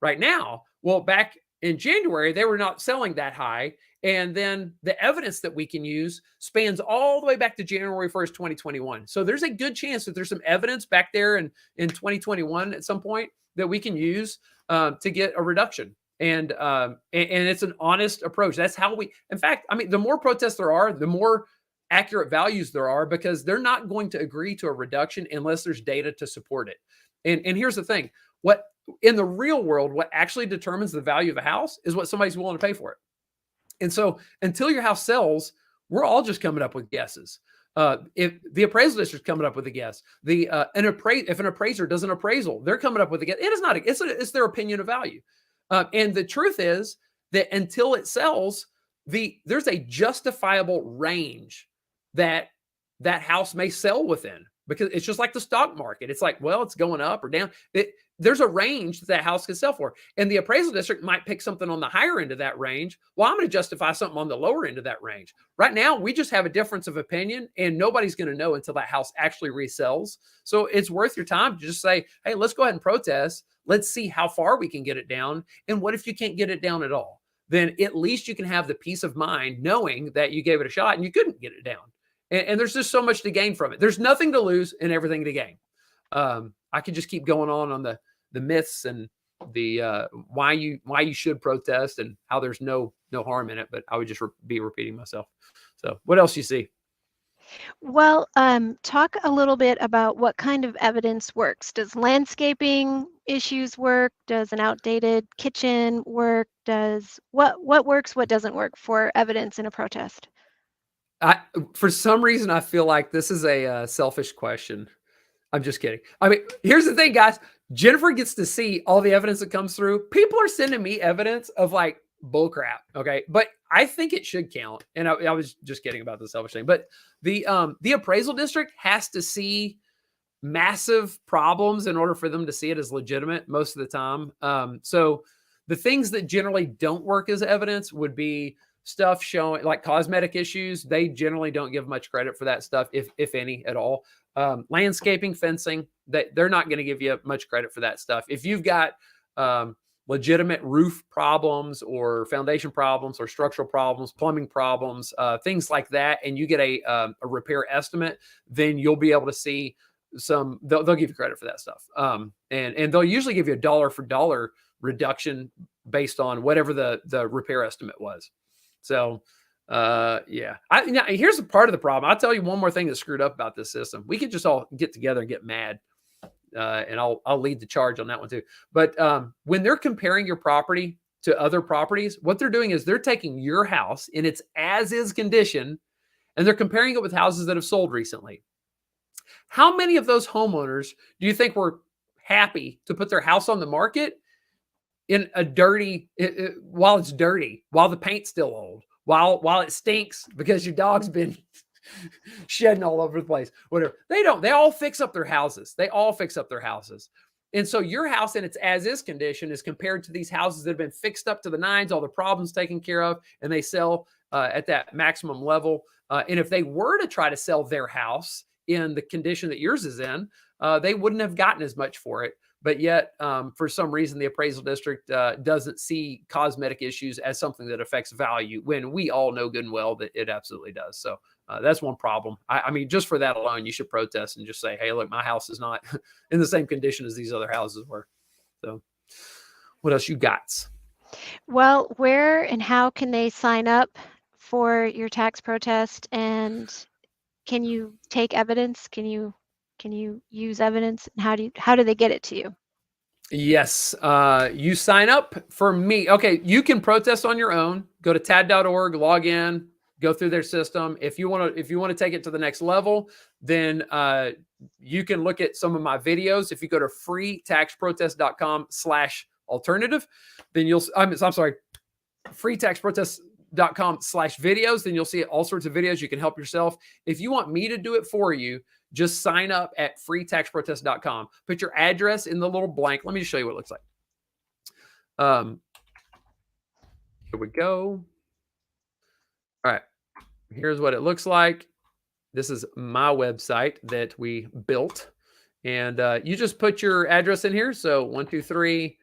[SPEAKER 1] right now, well, back in January, they were not selling that high. And then the evidence that we can use spans all the way back to January 1st, 2021. So there's a good chance that there's some evidence back there in 2021 at some point that we can use to get a reduction. And it's an honest approach. That's how in fact, I mean, the more protests there are, the more accurate values there are, because they're not going to agree to a reduction unless there's data to support it. And here's the thing, what in the real world, what actually determines the value of a house is what somebody's willing to pay for it. And so until your house sells, we're all just coming up with guesses. If the appraisal district's coming up with a guess, if an appraiser does an appraisal, they're coming up with a guess. It is not, it's their opinion of value. And the truth is that until it sells, there's a justifiable range that house may sell within, because it's just like the stock market. It's like, well, it's going up or down. There's a range that house can sell for. And the appraisal district might pick something on the higher end of that range. Well, I'm going to justify something on the lower end of that range. Right now, we just have a difference of opinion, and nobody's going to know until that house actually resells. So it's worth your time to just say, hey, let's go ahead and protest. Let's see how far we can get it down. And what if you can't get it down at all? Then at least you can have the peace of mind knowing that you gave it a shot and you couldn't get it down. And there's just so much to gain from it. There's nothing to lose and everything to gain. I could just keep going on the myths and the why you should protest and how there's no harm in it, but I would just be repeating myself. So what else you see?
[SPEAKER 2] Well, talk a little bit about what kind of evidence works. Does landscaping issues work? Does an outdated kitchen work? Does what works, what doesn't work for evidence in a protest?
[SPEAKER 1] For some reason, I feel like this is a selfish question. I'm just kidding. I mean, here's the thing, guys. Jennifer gets to see all the evidence that comes through. People are sending me evidence of like bullcrap. Okay. But I think it should count. And I was just kidding about the selfish thing. But the appraisal district has to see massive problems in order for them to see it as legitimate most of the time. So the things that generally don't work as evidence would be stuff showing like cosmetic issues. They generally don't give much credit for that stuff, if any at all. Landscaping, fencing, they're not going to give you much credit for that stuff. If you've got legitimate roof problems or foundation problems or structural problems, plumbing problems, things like that, and you get a repair estimate, then you'll be able to see they'll give you credit for that stuff. And they'll usually give you a dollar for dollar reduction based on whatever the repair estimate was. So yeah, now, here's a part of the problem. I'll tell you one more thing that's screwed up about this system. We could just all get together and get mad. And I'll lead the charge on that one too. But when they're comparing your property to other properties, what they're doing is they're taking your house in its as-is condition, and they're comparing it with houses that have sold recently. How many of those homeowners do you think were happy to put their house on the market in a dirty, while it's dirty, while the paint's still old, while it stinks because your dog's been shedding all over the place, whatever? They don't. They all fix up their houses. And so your house in its as-is condition is compared to these houses that have been fixed up to the nines, all the problems taken care of, and they sell at that maximum level. And if they were to try to sell their house in the condition that yours is in, they wouldn't have gotten as much for it. But yet, for some reason, the appraisal district doesn't see cosmetic issues as something that affects value, when we all know good and well that it absolutely does. So that's one problem. I mean, just for that alone, you should protest and just say, hey, look, my house is not in the same condition as these other houses were. So what else you got?
[SPEAKER 2] Well, where and how can they sign up for your tax protest? And can you take evidence? Can you use evidence? And how do they get it to you?
[SPEAKER 1] Yes, you sign up for me. Okay, you can protest on your own. Go to tad.org, log in, go through their system. If you want to take it to the next level, then you can look at some of my videos. If you go to freetaxprotest.com/alternative, then I'm sorry, freetaxprotest.com/videos, then you'll see all sorts of videos. You can help yourself. If you want me to do it for you, just sign up at freetaxprotest.com. Put your address in the little blank. Let me just show you what it looks like. Here we go. All right. Here's what it looks like. This is my website that we built. And you just put your address in here. So 123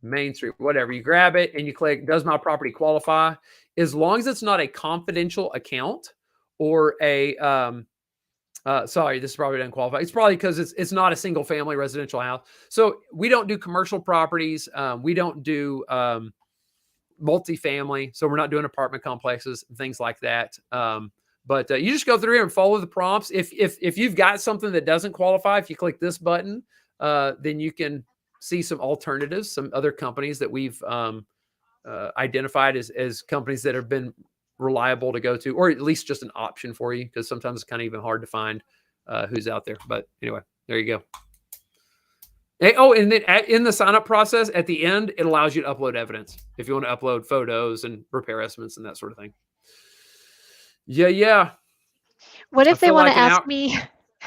[SPEAKER 1] Main Street, whatever. You grab it and you click, does my property qualify? As long as it's not a confidential account or a, sorry, this probably doesn't qualify. It's probably because it's not a single family residential house. So we don't do commercial properties. We don't do multifamily. So we're not doing apartment complexes and things like that. But you just go through here and follow the prompts. If you've got something that doesn't qualify, if you click this button, then you can see some alternatives, some other companies that we've identified as companies that have been reliable to go to, or at least just an option for you, because sometimes it's kind of even hard to find who's out there. But anyway, there you go. And then in the sign-up process, at the end, it allows you to upload evidence if you want to upload photos and repair estimates and that sort of thing. Yeah.
[SPEAKER 2] What if they want to ask me?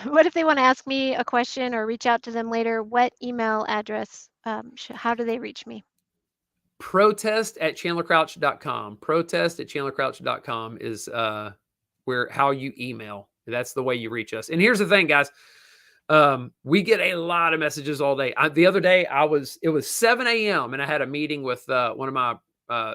[SPEAKER 2] What if they want to ask me a question or reach out to them later? What email address? How do they reach me?
[SPEAKER 1] Protest@chandlercrouch.com. Protest@chandlercrouch.com is how you email. That's the way you reach us. And here's the thing, guys. We get a lot of messages all day. The other day, it was 7 a.m. and I had a meeting with one of my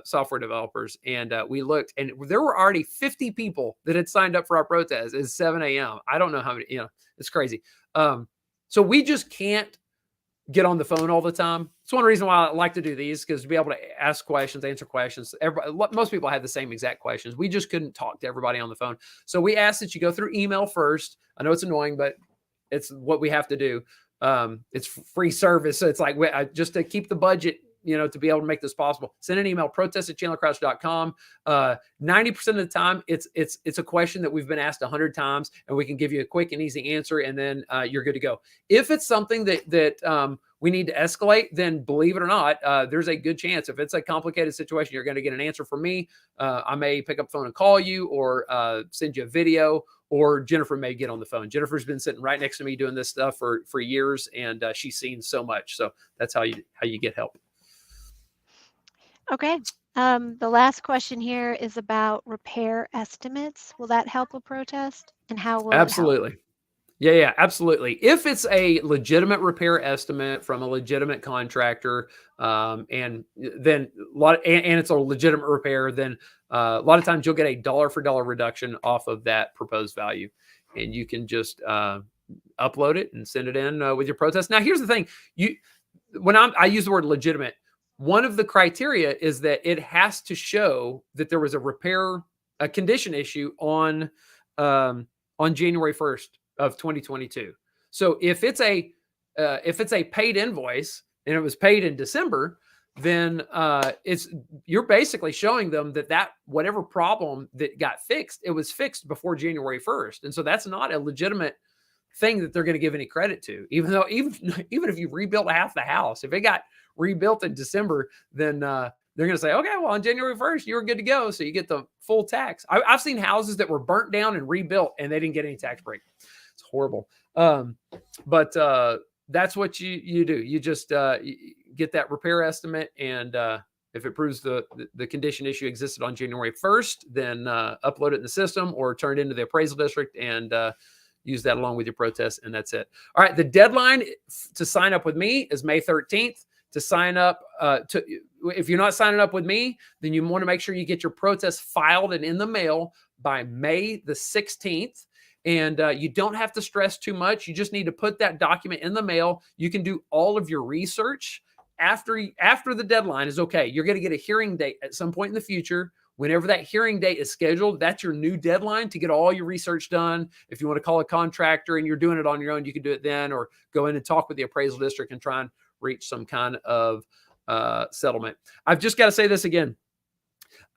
[SPEAKER 1] software developers, and we looked, and there were already 50 people that had signed up for our protest. It's 7 a.m. I don't know how many, it's crazy. So we just can't get on the phone all the time. It's one reason why I like to do these, because to be able to ask questions, answer questions. Most people had the same exact questions. We just couldn't talk to everybody on the phone. So we asked that you go through email first. I know it's annoying, but it's what we have to do. It's free service. So it's like, just to keep the budget, to be able to make this possible, send an email, protest@chandlercrouch.com. 90% of the time, it's a question that we've been asked 100 times, and we can give you a quick and easy answer, and then you're good to go. If it's something that we need to escalate, then believe it or not, there's a good chance if it's a complicated situation, you're going to get an answer from me. I may pick up the phone and call you, or send you a video, or Jennifer may get on the phone. Jennifer's been sitting right next to me doing this stuff for years, and she's seen so much. So that's how you get help.
[SPEAKER 2] Okay. The last question here is about repair estimates. Will that help a protest? And how will
[SPEAKER 1] Absolutely.
[SPEAKER 2] it help?
[SPEAKER 1] Yeah, absolutely. If it's a legitimate repair estimate from a legitimate contractor, and then and it's a legitimate repair, then a lot of times you'll get a dollar for dollar reduction off of that proposed value, and you can just upload it and send it in with your protest. Now, here's the thing: when I use the word legitimate, one of the criteria is that it has to show that there was a condition issue on January 1st of 2022. So if it's a paid invoice and it was paid in December, then you're basically showing them that whatever problem that got fixed, it was fixed before January 1st. And so that's not a legitimate thing that they're going to give any credit to, even if you rebuilt half the house. If it got rebuilt in December, then they're going to say, okay, well, on January 1st, you were good to go. So you get the full tax. I've seen houses that were burnt down and rebuilt and they didn't get any tax break. It's horrible. But that's what you do. You just you get that repair estimate. And if it proves the condition issue existed on January 1st, then upload it in the system or turn it into the appraisal district and use that along with your protest. And that's it. All right. The deadline to sign up with me is May 13th. To sign up, if you're not signing up with me, then you want to make sure you get your protest filed and in the mail by May the 16th. And you don't have to stress too much. You just need to put that document in the mail. You can do all of your research after the deadline is okay. You're going to get a hearing date at some point in the future. Whenever that hearing date is scheduled, that's your new deadline to get all your research done. If you want to call a contractor and you're doing it on your own, you can do it then, or go in and talk with the appraisal district and try and reach some kind of settlement. I've just got to say this again.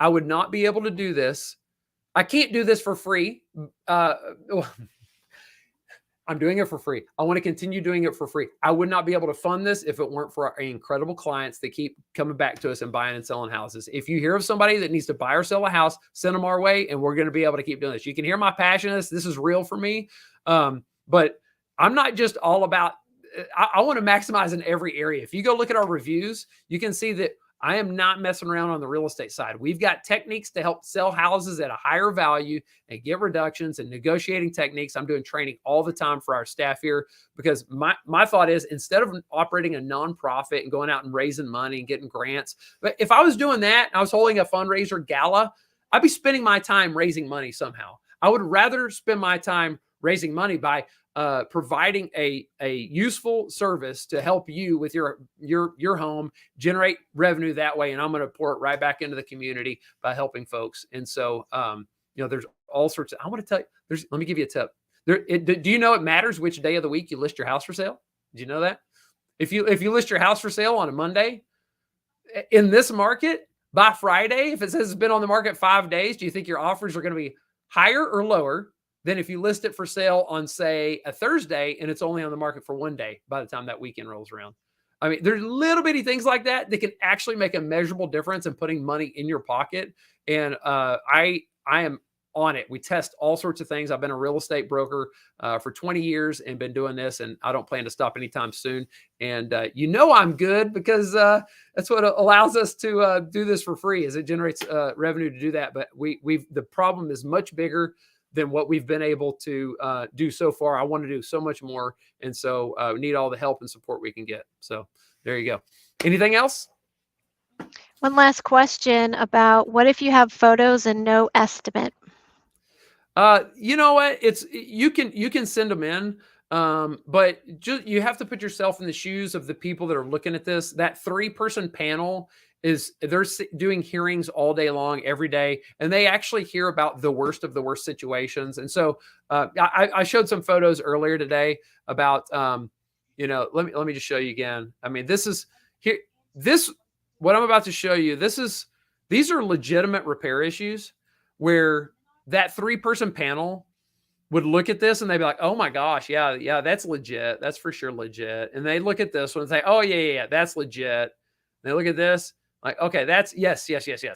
[SPEAKER 1] I would not be able to do this. I can't do this for free. I'm doing it for free. I want to continue doing it for free. I would not be able to fund this if it weren't for our incredible clients that keep coming back to us and buying and selling houses. If you hear of somebody that needs to buy or sell a house, send them our way, and we're going to be able to keep doing this. You can hear my passion in this. This is real for me. But I'm not just all about, I want to maximize in every area. If you go look at our reviews, you can see that I am not messing around on the real estate side. We've got techniques to help sell houses at a higher value and get reductions and negotiating techniques. I'm doing training all the time for our staff here because my thought is, instead of operating a nonprofit and going out and raising money and getting grants, but if I was doing that, I was holding a fundraiser gala, I'd be spending my time raising money somehow. I would rather spend my time raising money by providing a useful service to help you with your home, generate revenue that way. And I'm going to pour it right back into the community by helping folks. And so, there's all sorts of, I want to tell you, let me give you a tip. Do you know it matters which day of the week you list your house for sale? Did you know that? If you list your house for sale on a Monday in this market, by Friday, if it says it's been on the market 5 days, do you think your offers are going to be higher or lower than if you list it for sale on, say, a Thursday and it's only on the market for 1 day by the time that weekend rolls around? I mean, there's little bitty things like that that can actually make a measurable difference in putting money in your pocket. And I am on it. We test all sorts of things. I've been a real estate broker for 20 years and been doing this, and I don't plan to stop anytime soon. And I'm good because that's what allows us to do this for free, is it generates revenue to do that. But the problem is much bigger than what we've been able to do so far. I want to do so much more. And so we need all the help and support we can get. So there you go. Anything else?
[SPEAKER 2] One last question about, what if you have photos and no estimate?
[SPEAKER 1] You know what? You can send them in. But you have to put yourself in the shoes of the people that are looking at this. That 3-person panel they're doing hearings all day long, every day, and they actually hear about the worst of the worst situations. And so I showed some photos earlier today about, let me just show you again. I mean, what I'm about to show you, these are legitimate repair issues where that 3-person panel would look at this and they'd be like, oh my gosh, yeah, that's legit. That's for sure legit. And they look at this one and say, oh yeah, that's legit. And they look at this, like, okay, that's yes.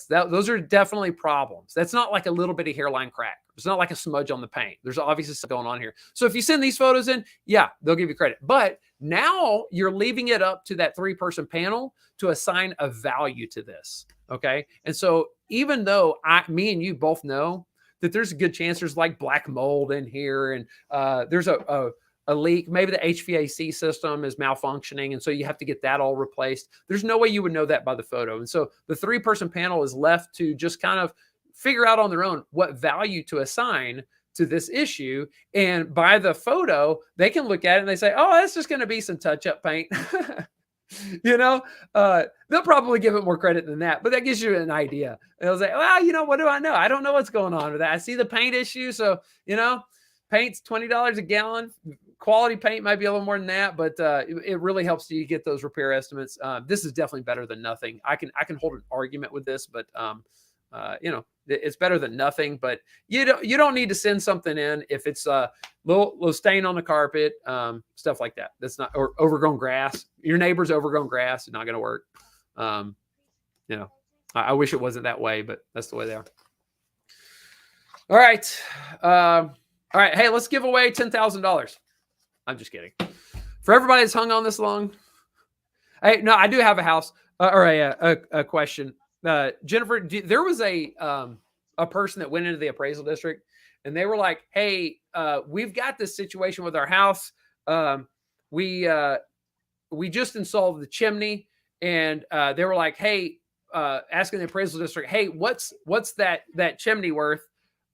[SPEAKER 1] Those are definitely problems. That's not like a little bitty hairline crack. It's not like a smudge on the paint. There's obviously stuff going on here. So if you send these photos in, yeah, they'll give you credit. But now you're leaving it up to that 3-person panel to assign a value to this. Okay. And so even though me and you both know that there's a good chance there's like black mold in here, and there's a leak. Maybe the HVAC system is malfunctioning, and so you have to get that all replaced. There's no way you would know that by the photo. And so the 3-person panel is left to just kind of figure out on their own what value to assign to this issue. And by the photo, they can look at it and they say, oh, that's just going to be some touch-up paint. They'll probably give it more credit than that, but that gives you an idea. They'll say, well, what do I know? I don't know what's going on with that. I see the paint issue. So, paint's $20 a gallon. Quality paint might be a little more than that, but it really helps you get those repair estimates. This is definitely better than nothing. I can hold an argument with this, but it's better than nothing. But you don't need to send something in if it's a little stain on the carpet, stuff like that. That's not, or overgrown grass. Your neighbor's overgrown grass is not going to work. I wish it wasn't that way, but that's the way they are. All right. All right. Hey, let's give away $10,000. I'm just kidding. For everybody that's hung on this long. Hey, no, I do have a house or a question. Jennifer, there was a person that went into the appraisal district and they were like, hey, we've got this situation with our house. We just installed the chimney, and they were like, hey, asking the appraisal district, hey, what's that chimney worth?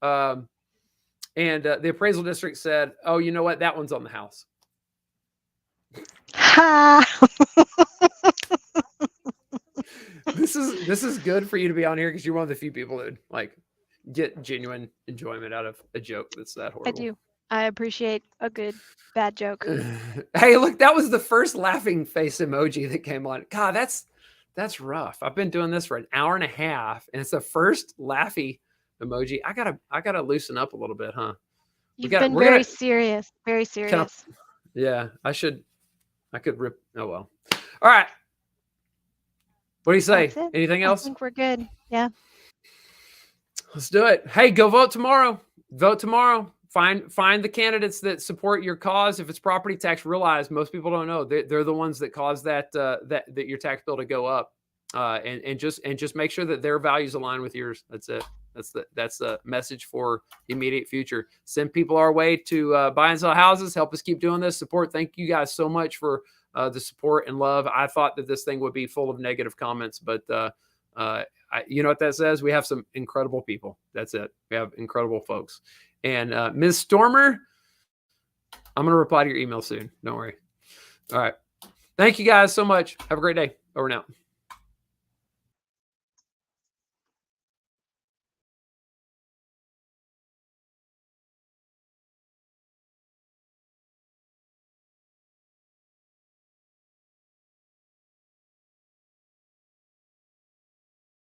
[SPEAKER 1] And the appraisal district said, oh, you know what? That one's on the house. This is good for you to be on here because you're one of the few people that like get genuine enjoyment out of a joke that's that horrible.
[SPEAKER 2] I do. I appreciate a good bad joke.
[SPEAKER 1] Hey, look, that was the first laughing face emoji that came on. God, that's rough. I've been doing this for an hour and a half, and it's the first laughy emoji. I gotta loosen up a little bit, huh?
[SPEAKER 2] You've been very serious. Very serious.
[SPEAKER 1] Yeah, I could rip. Oh well. All right. What do you say? Anything else?
[SPEAKER 2] I think we're good. Yeah.
[SPEAKER 1] Let's do it. Hey, go vote tomorrow. Vote tomorrow. Find the candidates that support your cause. If it's property tax, realize most people don't know they're the ones that cause that your tax bill to go up. And just make sure that their values align with yours. That's it. That's the message for the immediate future. Send people our way to buy and sell houses. Help us keep doing this. Support. Thank you guys so much for the support and love. I thought that this thing would be full of negative comments, but you know what that says? We have some incredible people. That's it. We have incredible folks. And Ms. Stormer, I'm going to reply to your email soon. Don't worry. All right. Thank you guys so much. Have a great day. Over and out.